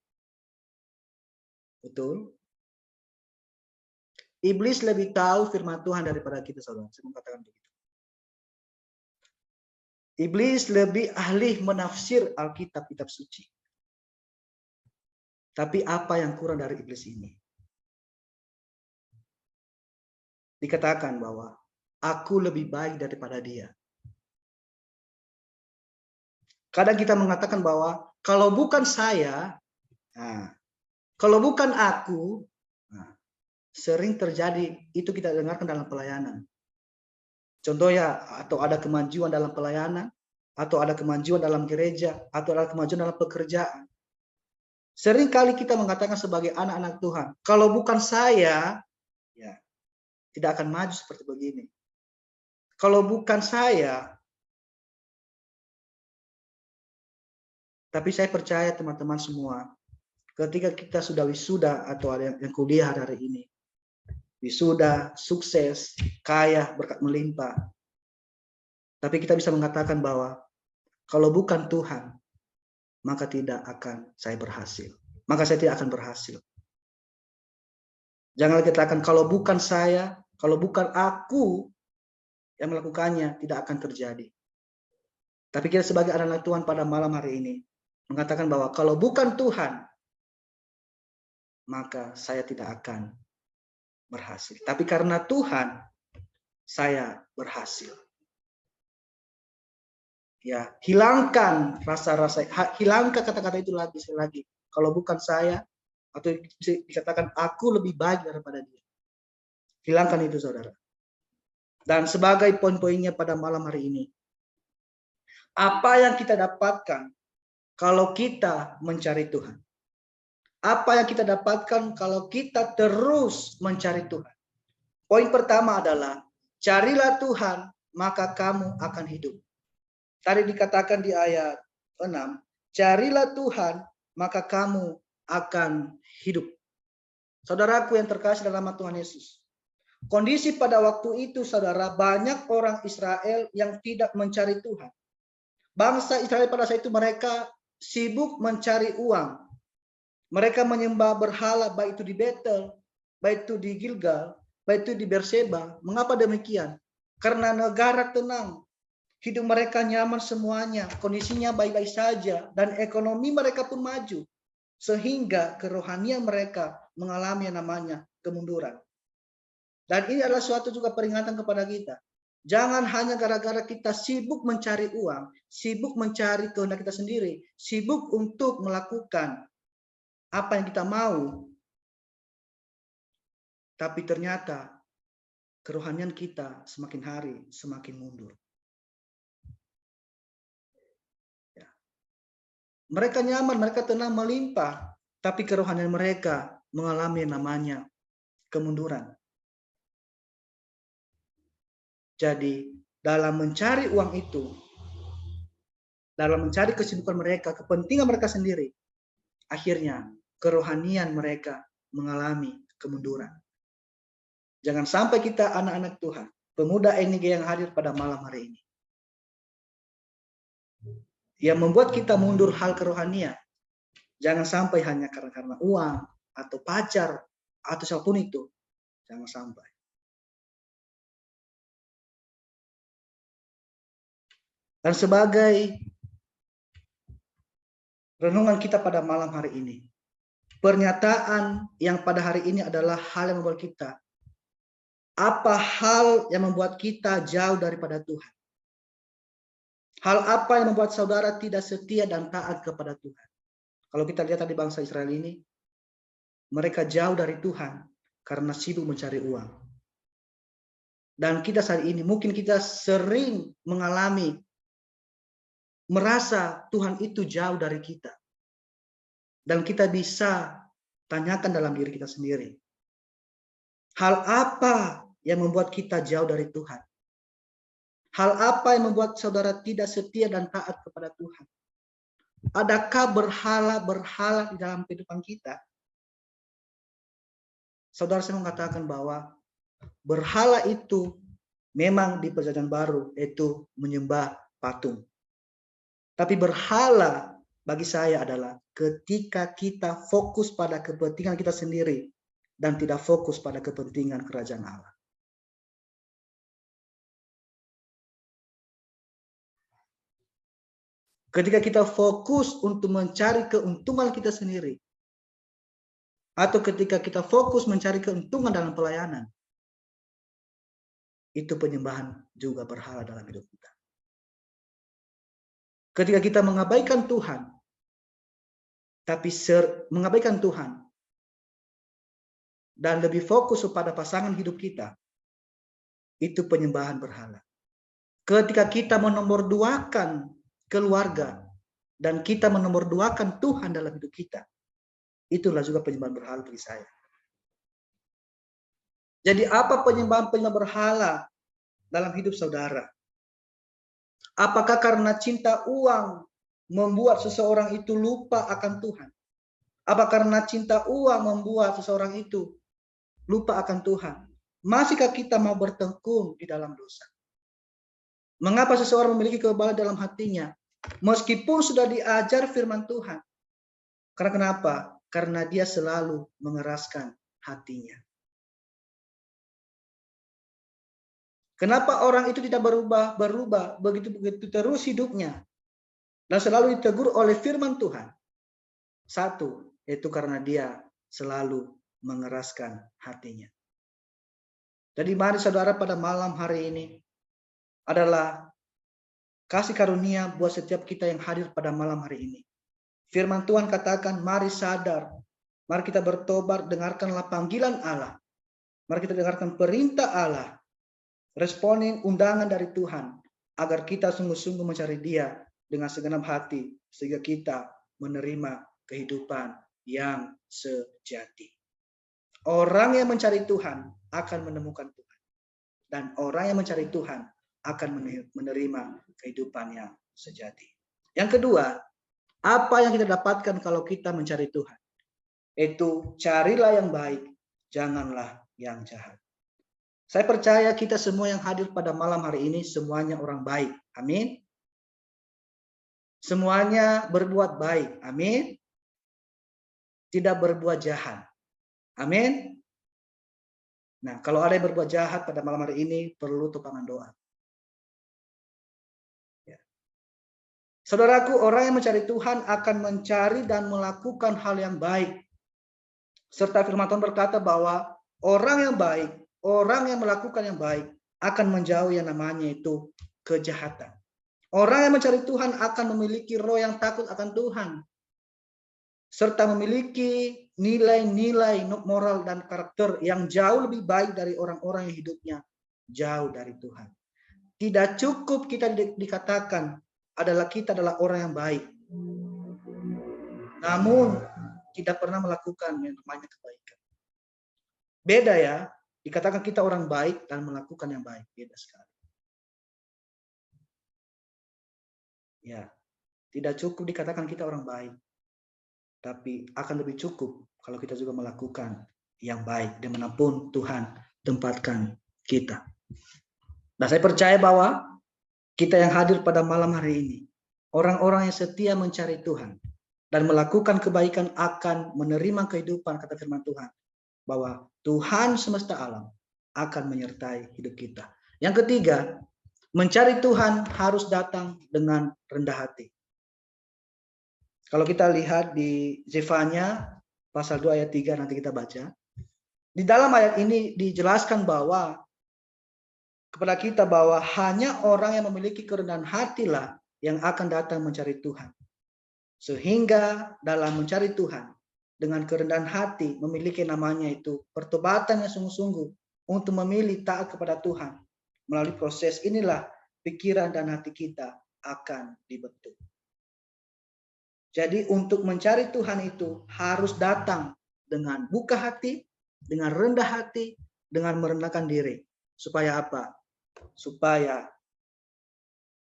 Betul? Iblis lebih tahu firman Tuhan daripada kita, saudara. Saya mau katakan begitu. Iblis lebih ahli menafsir Alkitab, kitab suci. Tapi apa yang kurang dari iblis ini? Dikatakan bahwa aku lebih baik daripada dia. Kadang kita mengatakan bahwa kalau bukan saya, kalau bukan aku, sering terjadi itu kita dengarkan dalam pelayanan. Contohnya, atau ada kemajuan dalam pelayanan, atau ada kemajuan dalam gereja, atau ada kemajuan dalam pekerjaan. Sering kali kita mengatakan sebagai anak-anak Tuhan, kalau bukan saya, ya tidak akan maju seperti begini. Kalau bukan saya, tapi saya percaya teman-teman semua, ketika kita sudah wisuda atau ada yang kuliah hari ini, wisuda, sukses, kaya, berkat melimpah. Tapi kita bisa mengatakan bahwa kalau bukan Tuhan, maka tidak akan saya berhasil. Maka saya tidak akan berhasil. Jangan katakan kalau bukan saya, kalau bukan aku yang melakukannya, tidak akan terjadi. Tapi kita sebagai anak-anak Tuhan pada malam hari ini mengatakan bahwa kalau bukan Tuhan, maka saya tidak akan berhasil. Tapi karena Tuhan, saya berhasil. Ya, hilangkan rasa-rasa, hilangkan kata-kata itu lagi sekali lagi. Kalau bukan saya, atau bisa dikatakan aku lebih baik daripada dia. Hilangkan itu, saudara. Dan sebagai poin-poinnya pada malam hari ini, apa yang kita dapatkan kalau kita mencari Tuhan? Apa yang kita dapatkan kalau kita terus mencari Tuhan? Poin pertama adalah, carilah Tuhan, maka kamu akan hidup. Tadi dikatakan di ayat 6, carilah Tuhan, maka kamu akan hidup. Saudaraku yang terkasih dalam nama Tuhan Yesus. Kondisi pada waktu itu, saudara, banyak orang Israel yang tidak mencari Tuhan. Bangsa Israel pada saat itu mereka sibuk mencari uang. Mereka menyembah berhala, baik itu di Betel, baik itu di Gilgal, baik itu di Berseba. Mengapa demikian? Karena negara tenang. Hidup mereka nyaman semuanya, kondisinya baik-baik saja, dan ekonomi mereka pun maju. Sehingga kerohanian mereka mengalami yang namanya kemunduran. Dan ini adalah suatu juga peringatan kepada kita. Jangan hanya gara-gara kita sibuk mencari uang, sibuk mencari kehendak kita sendiri, sibuk untuk melakukan apa yang kita mau. Tapi ternyata kerohanian kita semakin hari semakin mundur. Ya. Mereka nyaman, mereka tenang melimpah, tapi kerohanian mereka mengalami namanya kemunduran. Jadi dalam mencari uang itu, dalam mencari kesibukan mereka, kepentingan mereka sendiri, akhirnya kerohanian mereka mengalami kemunduran. Jangan sampai kita anak-anak Tuhan, pemuda NIG yang hadir pada malam hari ini, yang membuat kita mundur hal kerohanian, jangan sampai hanya karena uang atau pacar atau siapapun itu, jangan sampai. Dan sebagai renungan kita pada malam hari ini, pernyataan yang pada hari ini adalah hal yang membuat kita, apa hal yang membuat kita jauh daripada Tuhan? Hal apa yang membuat saudara tidak setia dan taat kepada Tuhan? Kalau kita lihat tadi bangsa Israel ini, mereka jauh dari Tuhan karena sibuk mencari uang. Dan kita saat ini, mungkin kita sering mengalami, merasa Tuhan itu jauh dari kita. Dan kita bisa tanyakan dalam diri kita sendiri. Hal apa yang membuat kita jauh dari Tuhan? Hal apa yang membuat saudara tidak setia dan taat kepada Tuhan? Adakah berhala-berhala di dalam kehidupan kita? Saudara, saya mengatakan bahwa berhala itu memang di Perjanjian Baru itu menyembah patung. Tapi berhala bagi saya adalah ketika kita fokus pada kepentingan kita sendiri dan tidak fokus pada kepentingan kerajaan Allah. Ketika kita fokus untuk mencari keuntungan kita sendiri, atau ketika kita fokus mencari keuntungan dalam pelayanan, itu penyembahan juga berhala dalam hidup kita. Ketika kita mengabaikan Tuhan, tapi mengabaikan Tuhan, dan lebih fokus kepada pasangan hidup kita, itu penyembahan berhala. Ketika kita menomorduakan keluarga, dan kita menomorduakan Tuhan dalam hidup kita, itulah juga penyembahan berhala bagi saya. Jadi apa penyembahan berhala dalam hidup saudara? Apakah karena cinta uang membuat seseorang itu lupa akan Tuhan? Apa karena cinta uang membuat seseorang itu lupa akan Tuhan? Masihkah kita mau bertekun di dalam dosa? Mengapa seseorang memiliki kekebalan dalam hatinya? Meskipun sudah diajar firman Tuhan. Karena kenapa? Karena dia selalu mengeraskan hatinya. Kenapa orang itu tidak berubah begitu terus hidupnya dan selalu ditegur oleh firman Tuhan? Satu, itu karena dia selalu mengeraskan hatinya. Jadi mari saudara, pada malam hari ini adalah kasih karunia buat setiap kita yang hadir pada malam hari ini. Firman Tuhan katakan, mari sadar, mari kita bertobat, dengarkanlah panggilan Allah. Mari kita dengarkan perintah Allah, responin undangan dari Tuhan, agar kita sungguh-sungguh mencari Dia dengan segenap hati, sehingga kita menerima kehidupan yang sejati. Orang yang mencari Tuhan akan menemukan Tuhan. Dan orang yang mencari Tuhan akan menerima kehidupan yang sejati. Yang kedua, apa yang kita dapatkan kalau kita mencari Tuhan? Itu carilah yang baik, janganlah yang jahat. Saya percaya kita semua yang hadir pada malam hari ini semuanya orang baik. Amin. Semuanya berbuat baik. Amin. Tidak berbuat jahat. Amin. Nah, kalau ada yang berbuat jahat pada malam hari ini, perlu tupangan doa. Ya. Saudaraku, orang yang mencari Tuhan akan mencari dan melakukan hal yang baik. Serta firman Tuhan berkata bahwa orang yang baik, orang yang melakukan yang baik, akan menjauhi yang namanya itu kejahatan. Orang yang mencari Tuhan akan memiliki roh yang takut akan Tuhan. Serta memiliki nilai-nilai moral dan karakter yang jauh lebih baik dari orang-orang yang hidupnya jauh dari Tuhan. Tidak cukup kita dikatakan kita adalah orang yang baik. Namun tidak pernah melakukan yang namanya kebaikan. Beda ya, dikatakan kita orang baik dan melakukan yang baik, beda sekali. Ya, tidak cukup dikatakan kita orang baik. Tapi akan lebih cukup kalau kita juga melakukan yang baik dimanapun Tuhan tempatkan kita. Nah, saya percaya bahwa kita yang hadir pada malam hari ini, orang-orang yang setia mencari Tuhan dan melakukan kebaikan akan menerima kehidupan, kata firman Tuhan, bahwa Tuhan semesta alam akan menyertai hidup kita. Yang ketiga, mencari Tuhan harus datang dengan rendah hati. Kalau kita lihat di Zefanya pasal 2 ayat 3, nanti kita baca. Di dalam ayat ini dijelaskan bahwa kepada kita bahwa hanya orang yang memiliki kerendahan hatilah yang akan datang mencari Tuhan. Sehingga dalam mencari Tuhan dengan kerendahan hati memiliki namanya itu pertobatan yang sungguh-sungguh untuk memilih taat kepada Tuhan. Melalui proses inilah pikiran dan hati kita akan dibentuk. Jadi untuk mencari Tuhan itu harus datang dengan buka hati, dengan rendah hati, dengan merendahkan diri. Supaya apa? Supaya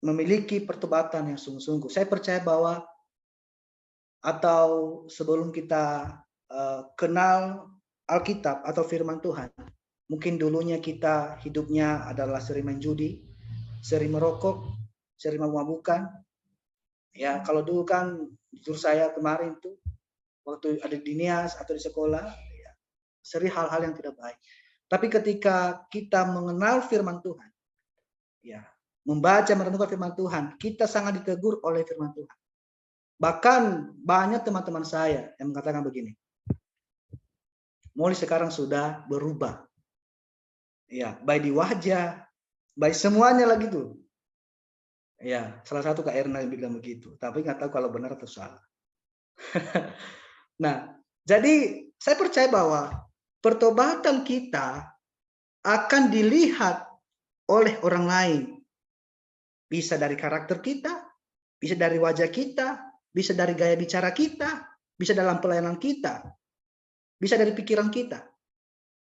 memiliki pertobatan yang sungguh-sungguh. Saya percaya bahwa atau sebelum kita kenal Alkitab atau firman Tuhan, mungkin dulunya kita hidupnya adalah sering main judi, sering merokok, sering mabuk-mabukan. Ya, kalau dulu kan jujur saya kemarin tuh waktu ada di Nias atau di sekolah, ya, sering hal-hal yang tidak baik. Tapi ketika kita mengenal firman Tuhan, ya, membaca merenungkan firman Tuhan, kita sangat ditegur oleh firman Tuhan. Bahkan banyak teman-teman saya yang mengatakan begini, mulai sekarang sudah berubah. Ya, baik di wajah, baik semuanya lagi tuh. Ya, salah satu Kak Erna yang bilang begitu, tapi nggak tahu kalau benar atau salah. Nah, jadi saya percaya bahwa pertobatan kita akan dilihat oleh orang lain. Bisa dari karakter kita, bisa dari wajah kita, bisa dari gaya bicara kita, bisa dalam pelayanan kita, bisa dari pikiran kita.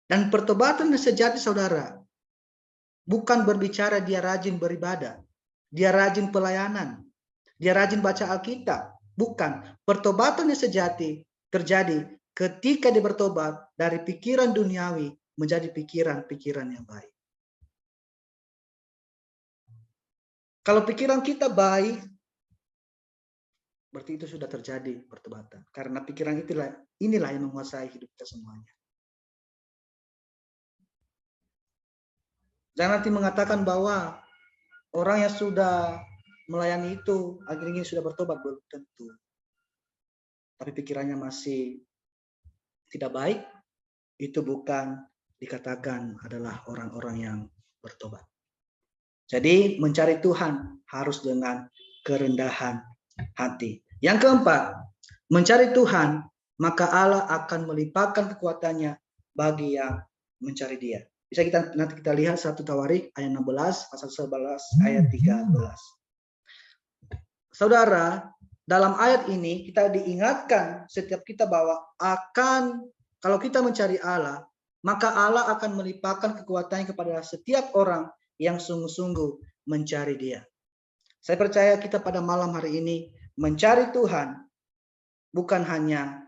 Dan pertobatan yang sejati, saudara, bukan berbicara dia rajin beribadah, dia rajin pelayanan, dia rajin baca Alkitab. Bukan. Pertobatan yang sejati terjadi ketika dia bertobat dari pikiran duniawi menjadi pikiran-pikiran yang baik. Kalau pikiran kita baik, berarti itu sudah terjadi pertobatan. Karena pikiran inilah yang menguasai hidup kita semuanya. Jangan nanti mengatakan bahwa orang yang sudah melayani itu akhirnya sudah bertobat, belum tentu. Tapi pikirannya masih tidak baik, itu bukan dikatakan adalah orang-orang yang bertobat. Jadi mencari Tuhan harus dengan kerendahan hati. Yang keempat, mencari Tuhan, maka Allah akan melimpahkan kekuatannya bagi yang mencari Dia. Bisa nanti kita lihat 1 Tawarik ayat 16, pasal 11 ayat 13. Saudara, dalam ayat ini kita diingatkan setiap kita bahwa kalau kita mencari Allah, maka Allah akan melimpahkan kekuatannya kepada setiap orang yang sungguh-sungguh mencari Dia. Saya percaya kita pada malam hari ini mencari Tuhan bukan hanya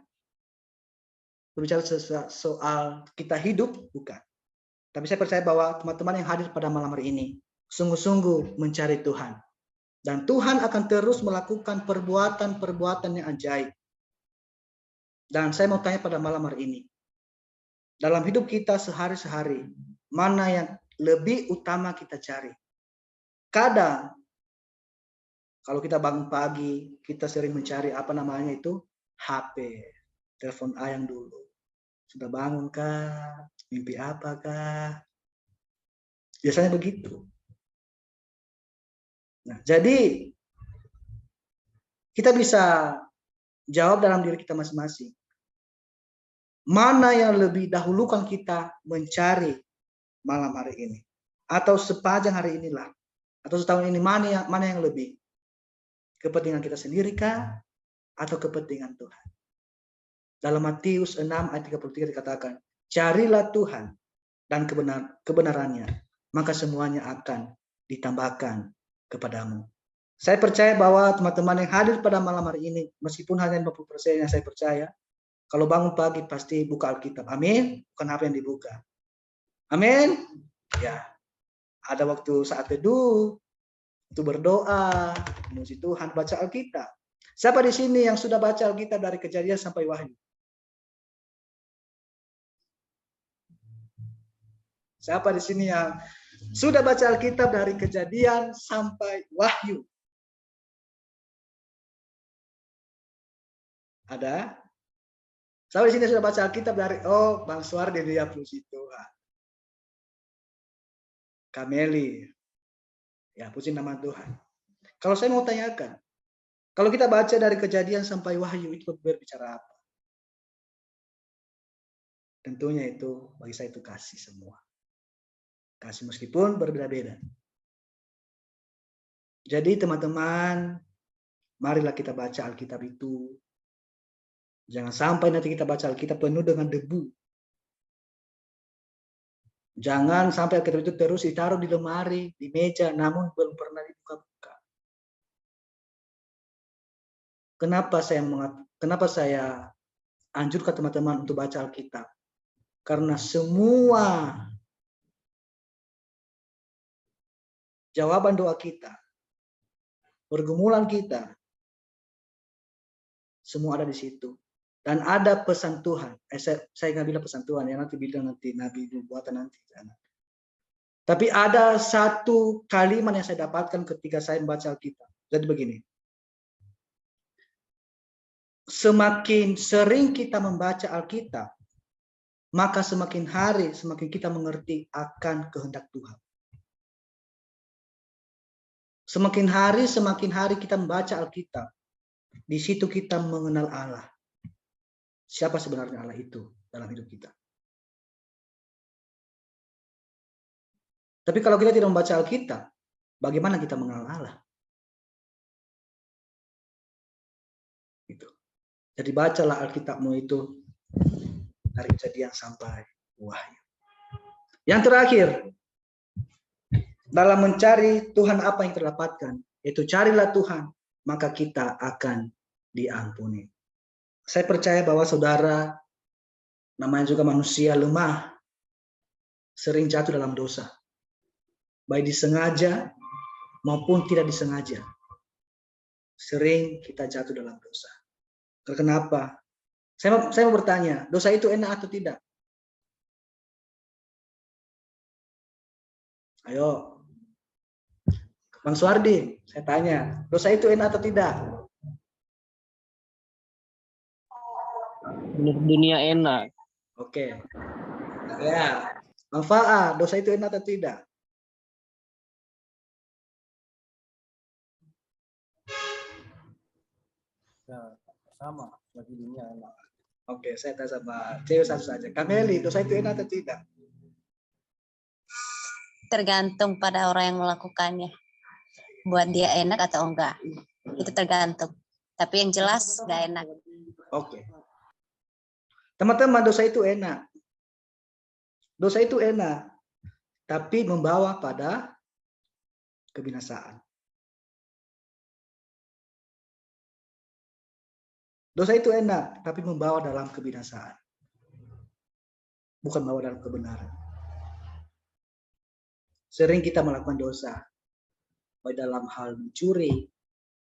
berbicara soal kita hidup, bukan. Tapi saya percaya bahwa teman-teman yang hadir pada malam hari ini sungguh-sungguh mencari Tuhan. Dan Tuhan akan terus melakukan perbuatan-perbuatan yang ajaib. Dan saya mau tanya pada malam hari ini, dalam hidup kita sehari-hari, mana yang lebih utama kita cari? Kadang, kalau kita bangun pagi, kita sering mencari HP, telepon ayang dulu. Sudah bangun kah? Mimpi apakah? Biasanya begitu. Nah, jadi kita bisa jawab dalam diri kita masing-masing. Mana yang lebih dahulukan kita mencari malam hari ini? atau sepanjang hari inilah, atau setahun ini mana yang lebih? Kepentingan kita sendiri kah? Atau kepentingan Tuhan? Dalam Matius 6 ayat 33 dikatakan, carilah Tuhan dan kebenarannya, maka semuanya akan ditambahkan kepadamu. Saya percaya bahwa teman-teman yang hadir pada malam hari ini, meskipun hanya 50% yang saya percaya, kalau bangun pagi pasti buka Alkitab. Amin. Bukan apa yang dibuka. Amin. Ya, ada waktu saat teduh, untuk berdoa, memuji Tuhan, baca Alkitab. Siapa di sini yang sudah baca Alkitab dari Kejadian sampai Wahyu? Siapa di sini yang sudah baca Alkitab dari Kejadian sampai Wahyu? Ada? Siapa di sini sudah baca Alkitab dari Bang Suardi, dia puji Tuhan. Kameli. Ya, puji nama Tuhan. Kalau saya mau tanyakan, kalau kita baca dari Kejadian sampai Wahyu itu berbicara apa? Tentunya itu bagi saya itu kasih semua. Kasih meskipun berbeda-beda. Jadi teman-teman, marilah kita baca Alkitab itu. Jangan sampai nanti kita baca Alkitab penuh dengan debu. Jangan sampai Alkitab itu terus ditaruh di lemari, di meja, namun belum pernah dibuka-buka. Kenapa saya anjurkan teman-teman untuk baca Alkitab? Karena semua jawaban doa kita, pergumulan kita, semua ada di situ. Dan ada pesan Tuhan. Saya nggak bilang pesan Tuhan ya, nanti bilang nanti Nabi buatan nanti. Tapi ada satu kalimat yang saya dapatkan ketika saya membaca Alkitab. Jadi begini. Semakin sering kita membaca Alkitab, maka semakin hari semakin kita mengerti akan kehendak Tuhan. Semakin hari kita membaca Alkitab, di situ kita mengenal Allah. Siapa sebenarnya Allah itu dalam hidup kita. Tapi kalau kita tidak membaca Alkitab, bagaimana kita mengenal Allah? Gitu. Jadi bacalah Alkitabmu itu dari Kejadian sampai Wahyu. Yang terakhir, dalam mencari Tuhan apa yang terdapatkan? Yaitu carilah Tuhan, maka kita akan diampuni. Saya percaya bahwa saudara, namanya juga manusia lemah, sering jatuh dalam dosa. Baik disengaja maupun tidak disengaja. Sering kita jatuh dalam dosa. Kenapa? Saya mau bertanya, dosa itu enak atau tidak? Ayo. Bang Suardi, saya tanya, dosa itu enak atau tidak? Menurut dunia enak. Oke. Ya. Bang Fa'a, dosa itu enak atau tidak? Ya, sama, bagi dunia enak. Oke, saya tanya sama cewek satu saja. Kameli, dosa itu enak atau tidak? Tergantung pada orang yang melakukannya. Buat dia enak atau enggak. Itu tergantung. Tapi yang jelas enggak enak. Oke. Teman-teman, dosa itu enak. Dosa itu enak. Tapi membawa pada kebinasaan. Dosa itu enak, tapi membawa dalam kebinasaan. Bukan membawa dalam kebenaran. Sering kita melakukan dosa. Baik dalam hal mencuri,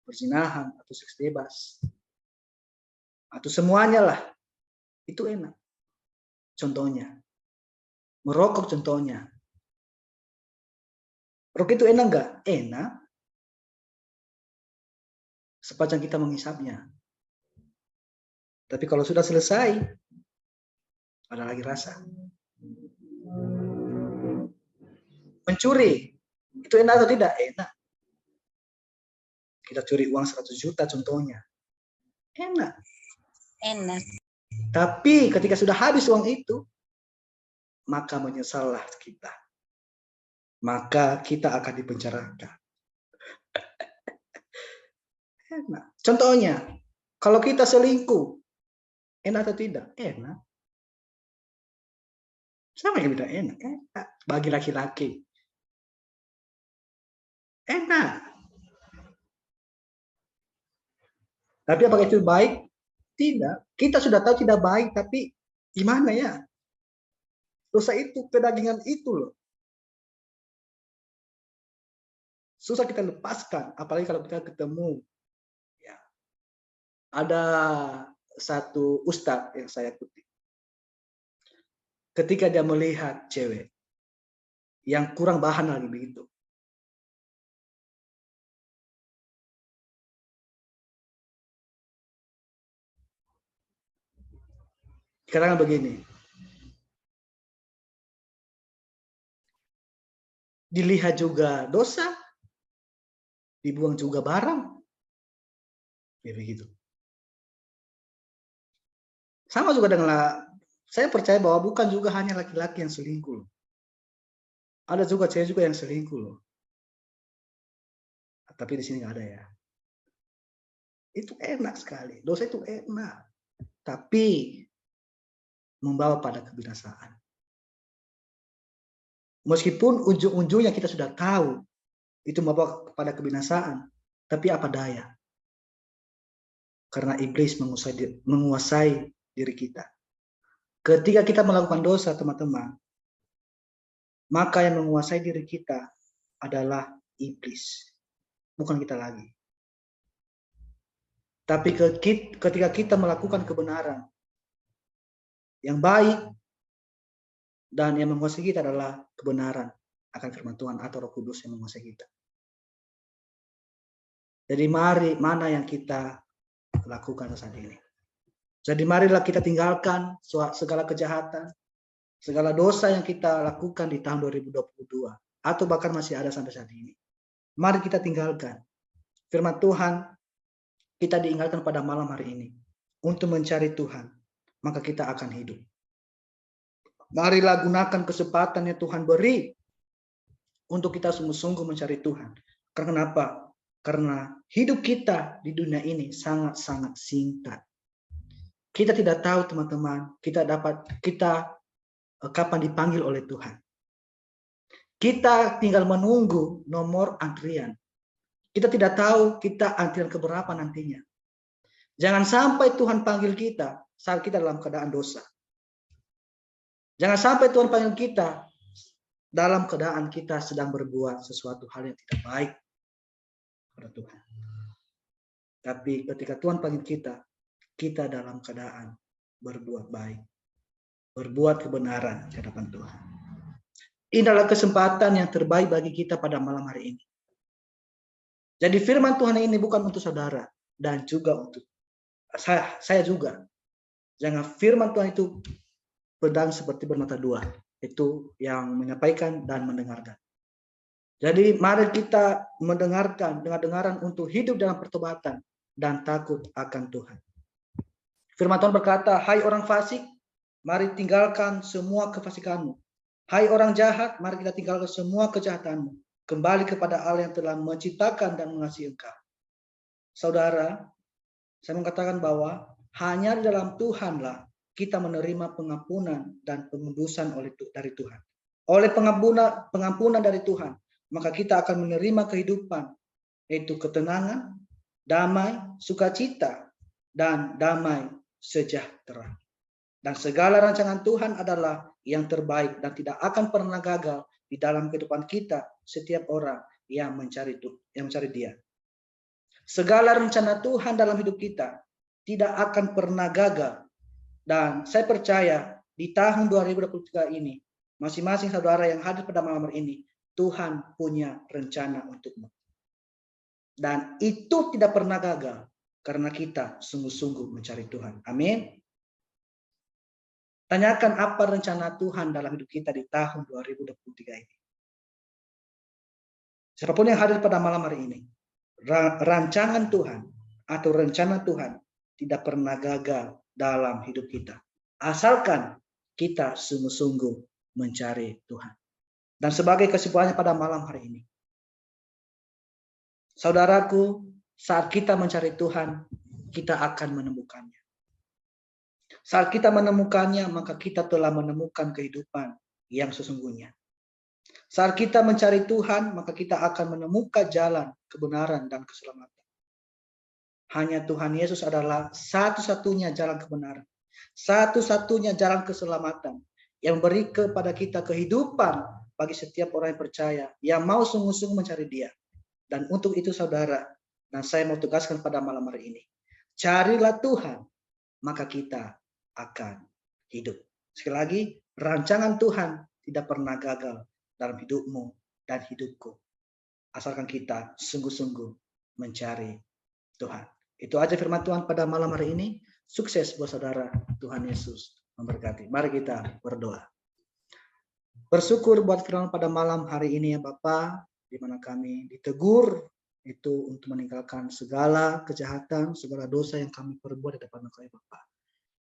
perzinahan, atau seks bebas. Atau semuanya lah. Itu enak. Contohnya. Merokok contohnya. Merokok itu enak nggak? Enak. Sepanjang kita menghisapnya. Tapi kalau sudah selesai, ada lagi rasa. Mencuri, itu enak atau tidak? Enak. Kita curi uang 100 juta contohnya. Enak. Enak. Tapi ketika sudah habis uang itu, maka menyesallah kita. maka kita akan dipenjarakan. Enak. Contohnya, kalau kita selingkuh, enak atau tidak? Enak. Sama yang tidak enak? Enak. Bagi laki-laki. Enak. Tapi apakah itu baik? Tidak. Kita sudah tahu tidak baik, tapi gimana ya? Dosa itu, kedagingan itu loh. Susah kita lepaskan, apalagi kalau kita ketemu. Ya. Ada satu ustadz yang saya kutip. Ketika dia melihat cewek yang kurang bahan lagi begitu. Sekarang begini. Dilihat juga dosa, dibuang juga barang. Ya begitu. Sama juga dengan, saya percaya bahwa bukan juga hanya laki-laki yang selingkuh. Ada juga cewek juga yang selingkuh loh. Tapi di sini nggak ada ya. Itu enak sekali. Dosa itu enak. Tapi membawa pada kebinasaan. Meskipun ujung-ujungnya kita sudah tahu itu membawa kepada kebinasaan, tapi apa daya? Karena iblis menguasai diri kita. Ketika kita melakukan dosa, teman-teman, maka yang menguasai diri kita adalah iblis, bukan kita lagi. Tapi ketika kita melakukan kebenaran yang baik, dan yang menguasai kita adalah kebenaran akan firman Tuhan atau Roh Kudus yang menguasai kita. Jadi mari, mana yang kita lakukan saat ini. Jadi marilah kita tinggalkan segala kejahatan, segala dosa yang kita lakukan di tahun 2022 atau bahkan masih ada sampai saat ini. Mari kita tinggalkan. Firman Tuhan kita diingatkan pada malam hari ini untuk mencari Tuhan, maka kita akan hidup. Marilah gunakan kesempatan yang Tuhan beri untuk kita sungguh-sungguh mencari Tuhan. Kenapa? Karena hidup kita di dunia ini sangat-sangat singkat. Kita tidak tahu, teman-teman, kita kapan dipanggil oleh Tuhan. Kita tinggal menunggu nomor antrian. Kita tidak tahu kita antrian keberapa nantinya. Jangan sampai Tuhan panggil kita saat kita dalam keadaan dosa. Jangan sampai Tuhan panggil kita dalam keadaan kita sedang berbuat sesuatu hal yang tidak baik kepada Tuhan. Tapi ketika Tuhan panggil kita dalam keadaan berbuat baik, berbuat kebenaran di hadapan Tuhan. Ini adalah kesempatan yang terbaik bagi kita pada malam hari ini. Jadi firman Tuhan ini bukan untuk saudara dan juga untuk saya juga. Jangan firman Tuhan itu pedang seperti bermata dua, itu yang menyampaikan dan mendengarkan. Jadi mari kita mendengarkan dengan dengaran untuk hidup dalam pertobatan dan takut akan Tuhan. Firman Tuhan berkata, hai orang fasik, mari tinggalkan semua kefasikanmu. Hai orang jahat, mari kita tinggalkan semua kejahatanmu. Kembali kepada Allah yang telah menciptakan dan mengasihi engkau. Saudara, saya mengatakan bahwa hanya di dalam Tuhanlah kita menerima pengampunan dan penebusan dari Tuhan. Oleh pengampunan dari Tuhan, maka kita akan menerima kehidupan, yaitu ketenangan, damai, sukacita, dan damai sejahtera. Dan segala rancangan Tuhan adalah yang terbaik dan tidak akan pernah gagal di dalam kehidupan kita setiap orang yang mencari Dia. Segala rencana Tuhan dalam hidup kita tidak akan pernah gagal. Dan saya percaya di tahun 2023 ini, masing-masing saudara yang hadir pada malam hari ini, Tuhan punya rencana untukmu. Dan itu tidak pernah gagal karena kita sungguh-sungguh mencari Tuhan. Amin. Tanyakan apa rencana Tuhan dalam hidup kita di tahun 2023 ini. Siapapun yang hadir pada malam hari ini, rancangan Tuhan atau rencana Tuhan tidak pernah gagal dalam hidup kita. Asalkan kita sungguh-sungguh mencari Tuhan. Dan sebagai kesimpulannya pada malam hari ini, saudaraku, saat kita mencari Tuhan, kita akan menemukannya. Saat kita menemukannya, maka kita telah menemukan kehidupan yang sesungguhnya. Saat kita mencari Tuhan, maka kita akan menemukan jalan kebenaran dan keselamatan. Hanya Tuhan Yesus adalah satu-satunya jalan kebenaran, satu-satunya jalan keselamatan yang beri kepada kita kehidupan bagi setiap orang yang percaya, yang mau sungguh-sungguh mencari Dia. Dan untuk itu saudara, dan saya mau tegaskan pada malam hari ini, carilah Tuhan, maka kita akan hidup. Sekali lagi, rancangan Tuhan tidak pernah gagal dalam hidupmu dan hidupku, asalkan kita sungguh-sungguh mencari Tuhan. Itu aja firman Tuhan pada malam hari ini. Sukses buat saudara. Tuhan Yesus memberkati. Mari kita berdoa. Bersyukur buat firman pada malam hari ini ya Bapa, di mana kami ditegur itu untuk meninggalkan segala kejahatan, segala dosa yang kami perbuat di depan Engkau ya Bapa.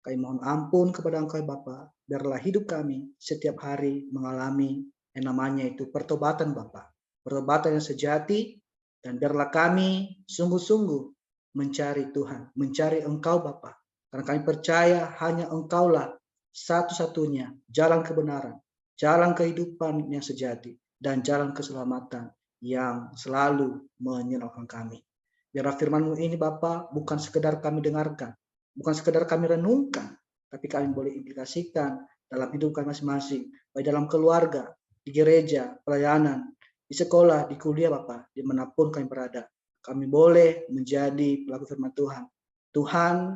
Kami mohon ampun kepada Engkau ya Bapa, biarlah hidup kami setiap hari mengalami yang namanya itu pertobatan Bapa, pertobatan yang sejati, dan biarlah kami sungguh-sungguh mencari Tuhan, mencari Engkau Bapa, karena kami percaya hanya Engkaulah satu-satunya jalan kebenaran, jalan kehidupan yang sejati, dan jalan keselamatan yang selalu menyerahkan kami. Biarlah firman-Mu ini Bapa bukan sekedar kami dengarkan, bukan sekedar kami renungkan, tapi kami boleh implikasikan dalam hidup kami masing-masing, baik dalam keluarga, di gereja, pelayanan, di sekolah, di kuliah Bapa, dimanapun kami berada. Kami boleh menjadi pelaku firman Tuhan. Tuhan,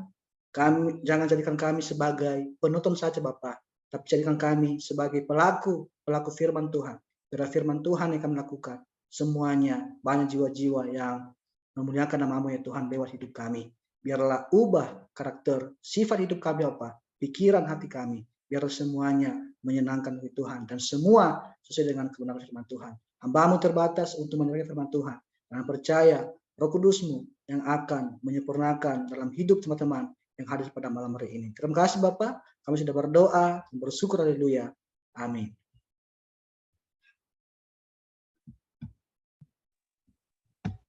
kami jangan jadikan kami sebagai penonton saja Bapa, tapi jadikan kami sebagai pelaku firman Tuhan. Biar firman Tuhan yang kami lakukan, semuanya banyak jiwa-jiwa yang memuliakan nama-Mu ya Tuhan lewat hidup kami. Biarlah ubah karakter, sifat hidup kami Bapa, pikiran hati kami, biar semuanya menyenangkan hati Tuhan, dan semua sesuai dengan kebenaran firman Tuhan. Hamba-Mu terbatas untuk menyampaikan firman Tuhan, dan percaya Roh Kudus-Mu yang akan menyempurnakan dalam hidup teman-teman yang hadir pada malam hari ini. Terima kasih Bapak, kami sudah berdoa, bersyukur, haleluya. Amin.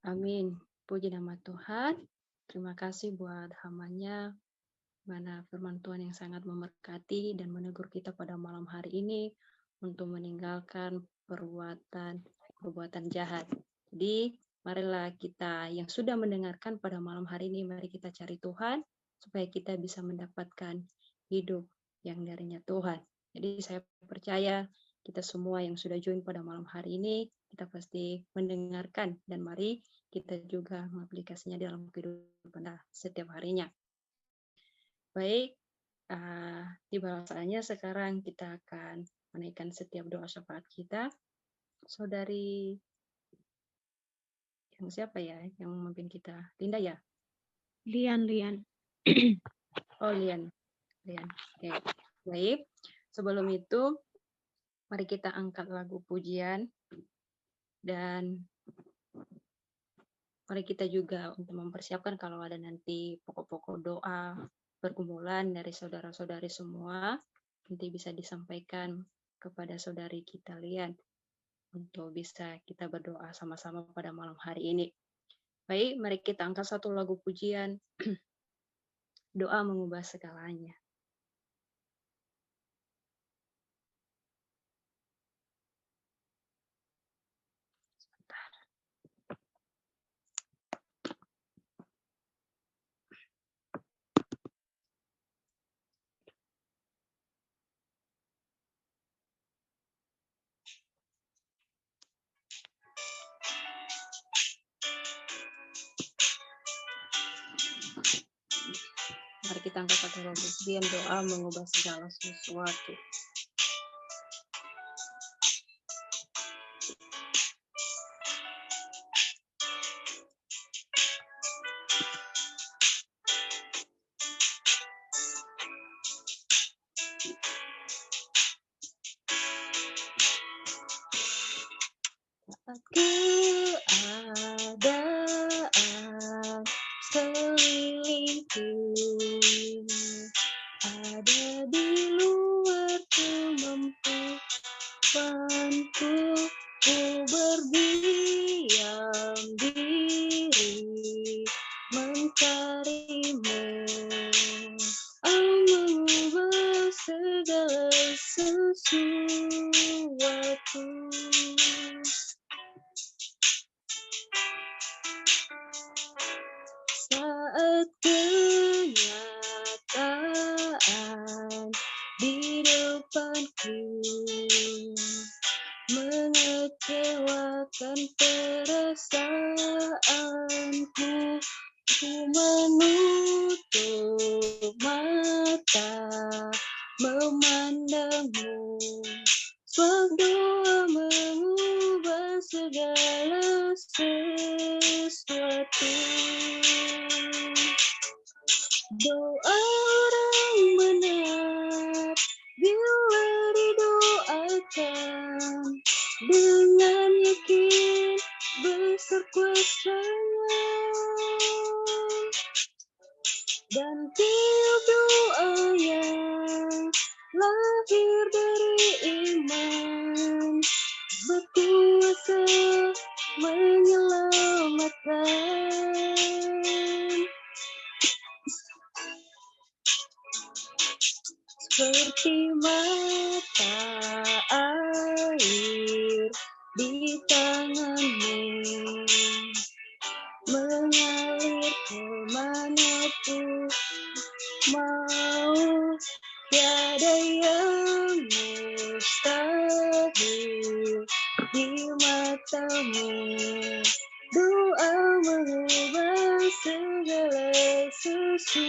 Amin. Puji nama Tuhan. Terima kasih buat hamba-Nya, mana firman Tuhan yang sangat memberkati dan menegur kita pada malam hari ini untuk meninggalkan perbuatan jahat. Jadi, marilah kita yang sudah mendengarkan pada malam hari ini, mari kita cari Tuhan, supaya kita bisa mendapatkan hidup yang darinya Tuhan. Jadi, saya percaya kita semua yang sudah join pada malam hari ini, kita pasti mendengarkan, dan mari kita juga mengaplikasinya dalam kehidupan setiap harinya. Baik, tiba saatnya sekarang kita akan menaikkan setiap doa syafaat kita. Saudari yang siapa ya yang memimpin kita? Linda ya? Lian. Oh, Lian. Oke. Baik, sebelum itu mari kita angkat lagu pujian, dan mari kita juga untuk mempersiapkan kalau ada nanti pokok-pokok doa pergumulan dari saudara-saudari semua, nanti bisa disampaikan kepada saudari kita Lian untuk bisa kita berdoa sama-sama pada malam hari ini. Baik, mari kita angkat satu lagu pujian, doa mengubah segalanya. Mari kita angkat satu lagu pujian, doa mengubah segala sesuatu. Keadaan sekelilingku ada di luar kemampuan depanku, ku berdiam diri mencarimu. Kau mengubah segala sesuatu. Saat kenyataan di depanku mengecewakan perasaanku, ku menutup mata memandangmu. Sebab doa mengubah segala sesuatu. Doa orang benar bila didoakan dengan yakin besar kuasanya, dan tiap doa yang lahir dari iman berkuasa menyelamatkan. Seperti mata air di tanganmu, mengalir kemanapun mau, tiada yang mustahil di matamu. Doa mengubah segala sesuatu.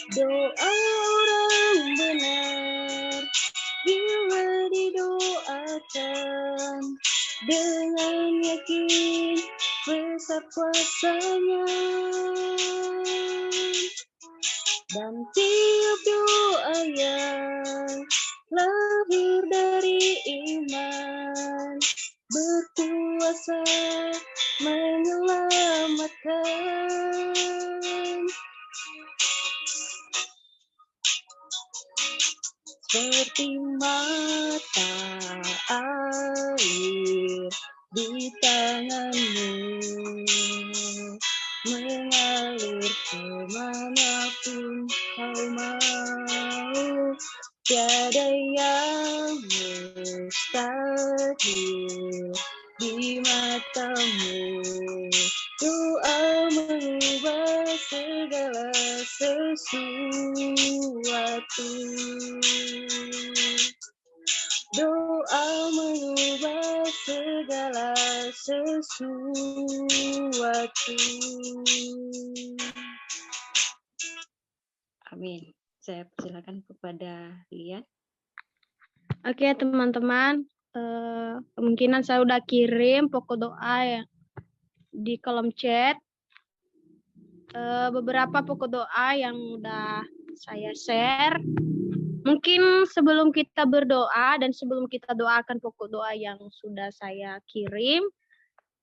Doa orang benar bila didoakan dengan yakin besar kuasanya, dan tiap doa yang lahir dari iman berkuasa menyelamatkan. Seperti mata air di tanganmu, mengalir kemanapun kau mau, tiada yang mustahil di matamu. Doa mengubah segala sesuatu. Doa mengubah segala sesuatu. Amin. Saya persilakan kepada Lian. Oke, teman-teman. Kemungkinan saya udah kirim pokok doa ya di kolom chat. Beberapa pokok doa yang udah saya share. Mungkin sebelum kita berdoa dan sebelum kita doakan pokok doa yang sudah saya kirim,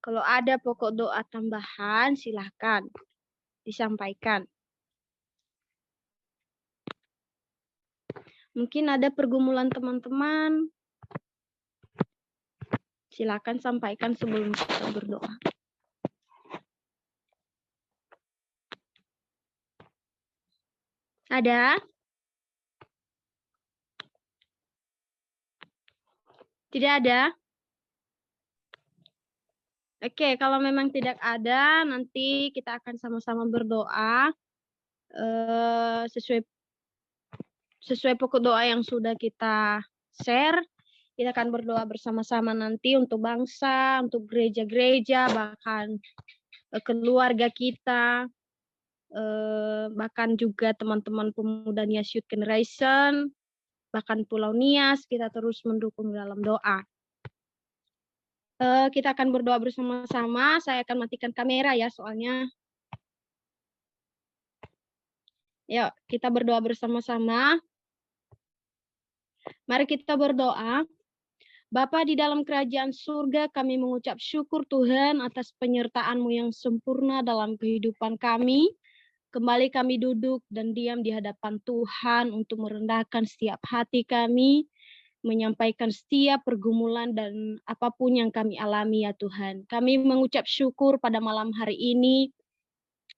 kalau ada pokok doa tambahan silahkan disampaikan. Mungkin ada pergumulan teman-teman, silakan sampaikan sebelum kita berdoa. Ada? Tidak ada? Oke, kalau memang tidak ada, nanti kita akan sama-sama berdoa sesuai pokok doa yang sudah kita share. Kita akan berdoa bersama-sama nanti untuk bangsa, untuk gereja-gereja, bahkan keluarga kita, bahkan juga teman-teman pemuda Nias Youth Generation, bahkan Pulau Nias, kita terus mendukung dalam doa. Kita akan berdoa bersama-sama. Saya akan matikan kamera ya, soalnya Yuk, kita berdoa bersama-sama. Mari kita berdoa. Bapa di dalam kerajaan surga, kami mengucap syukur Tuhan atas penyertaan-Mu yang sempurna dalam kehidupan kami. Kembali kami duduk dan diam di hadapan Tuhan untuk merendahkan setiap hati kami, menyampaikan setiap pergumulan dan apapun yang kami alami ya Tuhan. Kami mengucap syukur pada malam hari ini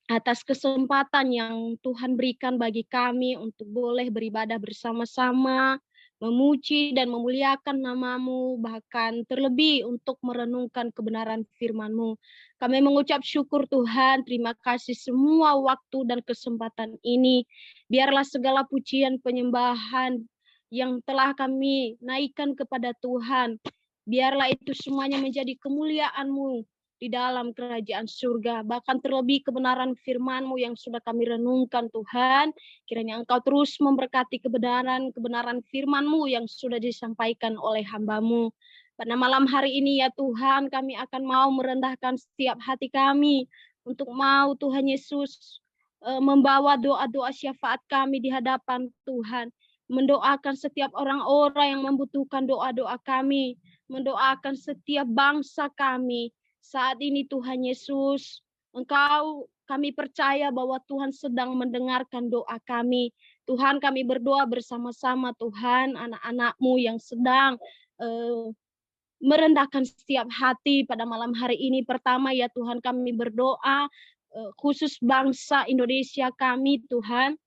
atas kesempatan yang Tuhan berikan bagi kami untuk boleh beribadah bersama-sama, memuji dan memuliakan nama-Mu, bahkan terlebih untuk merenungkan kebenaran firman-Mu. Kami mengucap syukur Tuhan, terima kasih semua waktu dan kesempatan ini. Biarlah segala pujian penyembahan yang telah kami naikkan kepada Tuhan, biarlah itu semuanya menjadi kemuliaan-Mu di dalam kerajaan surga. Bahkan terlebih kebenaran firman-Mu yang sudah kami renungkan Tuhan. Kiranya Engkau terus memberkati kebenaran firman-Mu yang sudah disampaikan oleh hamba-Mu. Pada malam hari ini ya Tuhan, kami akan mau merendahkan setiap hati kami untuk mau Tuhan Yesus membawa doa-doa syafaat kami di hadapan Tuhan. Mendoakan setiap orang-orang yang membutuhkan doa-doa kami. Mendoakan setiap bangsa kami. Saat ini Tuhan Yesus, kami percaya bahwa Tuhan sedang mendengarkan doa kami. Tuhan, kami berdoa bersama-sama Tuhan, anak-anak-Mu yang sedang merendahkan setiap hati pada malam hari ini. Pertama ya Tuhan, kami berdoa khusus bangsa Indonesia kami Tuhan.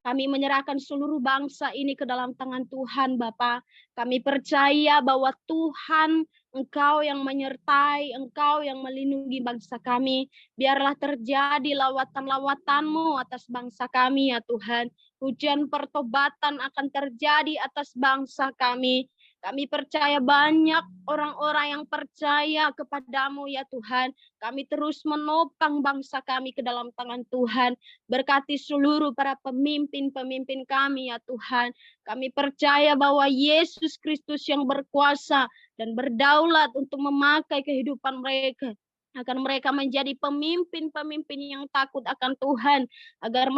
Kami menyerahkan seluruh bangsa ini ke dalam tangan Tuhan, Bapa. Kami percaya bahwa Tuhan, Engkau yang menyertai, Engkau yang melindungi bangsa kami. Biarlah terjadi lawatan-lawatan-Mu atas bangsa kami, ya Tuhan. Hujan pertobatan akan terjadi atas bangsa kami. Kami percaya banyak orang-orang yang percaya kepadamu ya Tuhan. Kami terus menopang bangsa kami ke dalam tangan Tuhan. Berkati seluruh para pemimpin-pemimpin kami ya Tuhan. Kami percaya bahwa Yesus Kristus yang berkuasa dan berdaulat untuk memakai kehidupan mereka. Akan mereka menjadi pemimpin-pemimpin yang takut akan Tuhan. Agar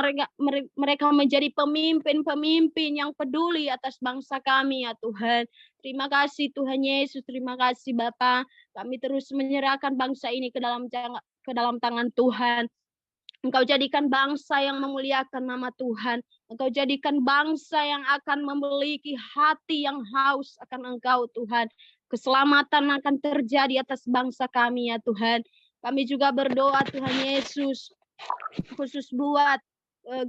mereka menjadi pemimpin-pemimpin yang peduli atas bangsa kami ya Tuhan. Terima kasih Tuhan Yesus, terima kasih Bapa. Kami terus menyerahkan bangsa ini ke dalam tangan Tuhan. Engkau jadikan bangsa yang memuliakan nama Tuhan. Engkau jadikan bangsa yang akan memiliki hati yang haus akan Engkau Tuhan. Keselamatan akan terjadi atas bangsa kami ya Tuhan. Kami juga berdoa Tuhan Yesus, khusus buat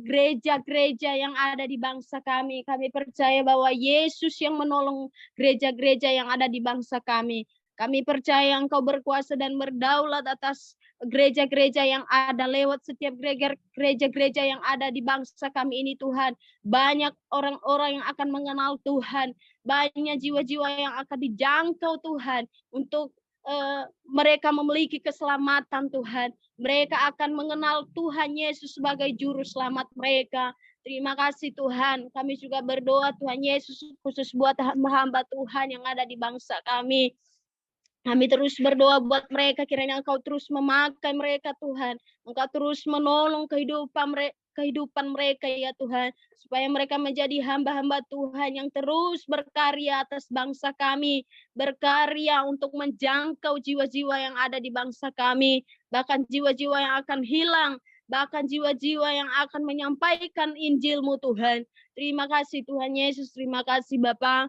gereja-gereja yang ada di bangsa kami. Kami percaya bahwa Yesus yang menolong gereja-gereja yang ada di bangsa kami. Kami percaya Engkau berkuasa dan berdaulat atas gereja-gereja yang ada, lewat setiap gereja-gereja yang ada di bangsa kami ini Tuhan. Banyak orang-orang yang akan mengenal Tuhan. Banyak jiwa-jiwa yang akan dijangkau Tuhan untuk mereka memiliki keselamatan Tuhan. Mereka akan mengenal Tuhan Yesus sebagai juru selamat mereka. Terima kasih Tuhan. Kami juga berdoa Tuhan Yesus khusus buat hamba Tuhan yang ada di bangsa kami. Kami terus berdoa buat mereka, kiranya Engkau terus memakai mereka Tuhan. Engkau terus menolong kehidupan mereka ya Tuhan. Supaya mereka menjadi hamba-hamba Tuhan yang terus berkarya atas bangsa kami. Berkarya untuk menjangkau jiwa-jiwa yang ada di bangsa kami. Bahkan jiwa-jiwa yang akan hilang. Bahkan jiwa-jiwa yang akan menyampaikan Injil-Mu Tuhan. Terima kasih Tuhan Yesus, terima kasih Bapa.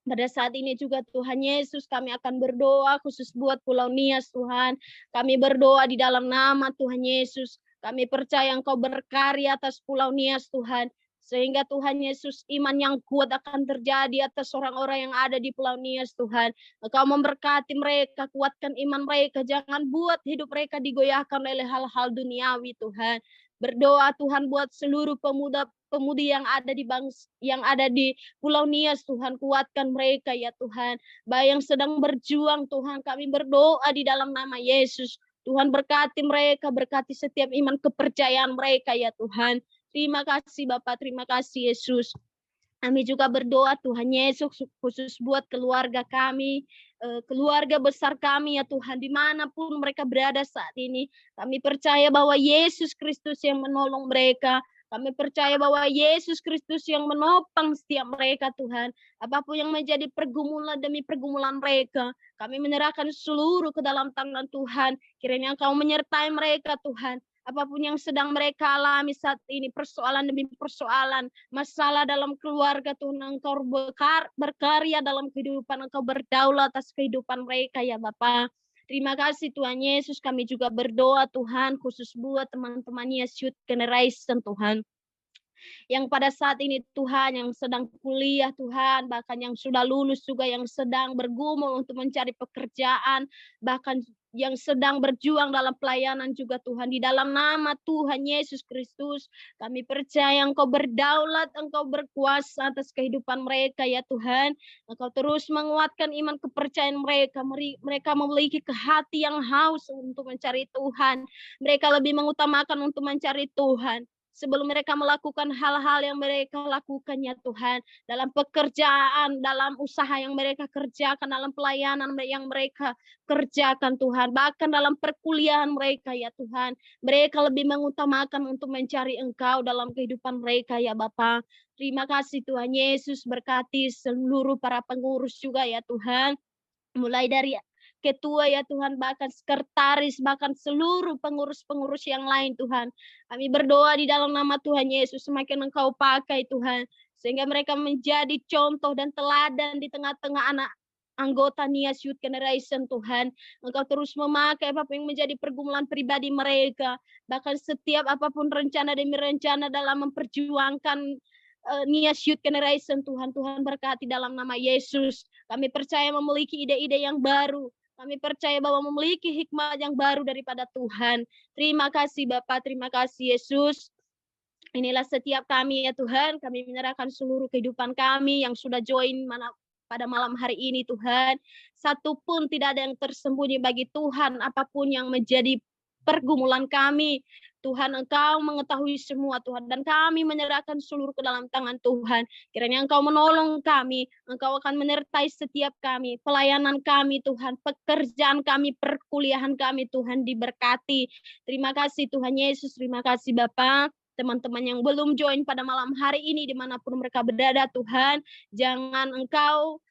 Pada saat ini juga Tuhan Yesus kami akan berdoa khusus buat Pulau Nias Tuhan. Kami berdoa di dalam nama Tuhan Yesus. Kami percaya Engkau berkarya atas Pulau Nias Tuhan. Sehingga Tuhan Yesus iman yang kuat akan terjadi atas orang-orang yang ada di Pulau Nias Tuhan. Engkau memberkati mereka, kuatkan iman mereka. Jangan buat hidup mereka digoyahkan oleh hal-hal duniawi Tuhan. Berdoa Tuhan buat seluruh pemudi yang ada di Pulau Nias Tuhan, kuatkan mereka ya Tuhan. Baik yang sedang berjuang Tuhan, kami berdoa di dalam nama Yesus. Tuhan berkati mereka, berkati setiap iman kepercayaan mereka ya Tuhan. Terima kasih Bapak, terima kasih Yesus. Kami juga berdoa Tuhan Yesus khusus buat keluarga kami, keluarga besar kami ya Tuhan, dimanapun mereka berada saat ini. Kami percaya bahwa Yesus Kristus yang menolong mereka. Kami percaya bahwa Yesus Kristus yang menopang setiap mereka Tuhan. Apapun yang menjadi pergumulan demi pergumulan mereka, kami menyerahkan seluruh ke dalam tangan Tuhan. Kiranya Engkau menyertai mereka Tuhan. Apapun yang sedang mereka alami saat ini, persoalan demi persoalan, masalah dalam keluarga Tuhan, Engkau berkarya dalam kehidupan, Engkau berdaulat atas kehidupan mereka ya Bapa. Terima kasih Tuhan Yesus, kami juga berdoa Tuhan, khusus buat teman-teman Yes Youth Generation Tuhan. Yang pada saat ini Tuhan, yang sedang kuliah Tuhan, bahkan yang sudah lulus juga, yang sedang bergumul untuk mencari pekerjaan, bahkan yang sedang berjuang dalam pelayanan juga Tuhan. Di dalam nama Tuhan Yesus Kristus, kami percaya Engkau berdaulat, Engkau berkuasa atas kehidupan mereka ya Tuhan. Engkau terus menguatkan iman kepercayaan mereka. Mereka memiliki hati yang haus untuk mencari Tuhan. Mereka lebih mengutamakan untuk mencari Tuhan sebelum mereka melakukan hal-hal yang mereka lakukan ya Tuhan, dalam pekerjaan, dalam usaha yang mereka kerjakan, dalam pelayanan yang mereka kerjakan Tuhan, bahkan dalam perkuliahan mereka ya Tuhan, mereka lebih mengutamakan untuk mencari Engkau dalam kehidupan mereka ya Bapa. Terima kasih Tuhan Yesus, berkati seluruh para pengurus juga ya Tuhan, mulai dari ketua ya Tuhan, bahkan sekretaris, bahkan seluruh pengurus-pengurus yang lain Tuhan. Kami berdoa di dalam nama Tuhan Yesus, semakin Engkau pakai Tuhan, sehingga mereka menjadi contoh dan teladan di tengah-tengah anak anggota Nias Youth Generation Tuhan. Engkau terus memakai apapun yang menjadi pergumulan pribadi mereka, bahkan setiap apapun rencana demi rencana dalam memperjuangkan Nias Youth Generation Tuhan. Tuhan berkati dalam nama Yesus. Kami percaya memiliki ide-ide yang baru. Kami percaya bahwa memiliki hikmat yang baru daripada Tuhan. Terima kasih Bapak, terima kasih Yesus. Inilah setiap kami ya Tuhan. Kami menyerahkan seluruh kehidupan kami yang sudah join pada malam hari ini Tuhan. Satu pun tidak ada yang tersembunyi bagi Tuhan. Apapun yang menjadi pergumulan kami, Tuhan Engkau mengetahui semua Tuhan, dan kami menyerahkan seluruh ke dalam tangan Tuhan. Kiranya Engkau menolong kami, Engkau akan menyertai setiap kami, pelayanan kami Tuhan, pekerjaan kami, perkuliahan kami Tuhan diberkati. Terima kasih Tuhan Yesus, terima kasih Bapa. Teman-teman yang belum join pada malam hari ini dimanapun mereka berada Tuhan, jangan Engkau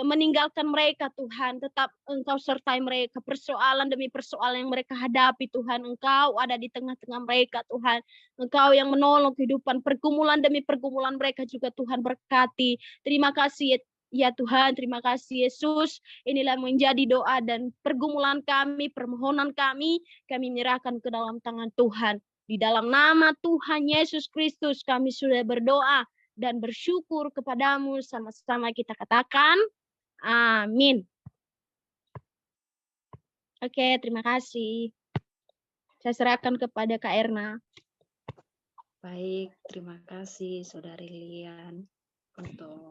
meninggalkan mereka Tuhan, tetap Engkau sertai mereka, persoalan demi persoalan yang mereka hadapi Tuhan, Engkau ada di tengah-tengah mereka Tuhan, Engkau yang menolong kehidupan, pergumulan demi pergumulan mereka juga Tuhan berkati. Terima kasih ya Tuhan, terima kasih Yesus. Inilah menjadi doa dan pergumulan kami, permohonan kami menyerahkan ke dalam tangan Tuhan. Di dalam nama Tuhan Yesus Kristus kami sudah berdoa dan bersyukur kepadamu, sama-sama kita katakan, amin. Oke, terima kasih. Saya serahkan kepada Kak Erna. Baik, terima kasih Saudari Lilian untuk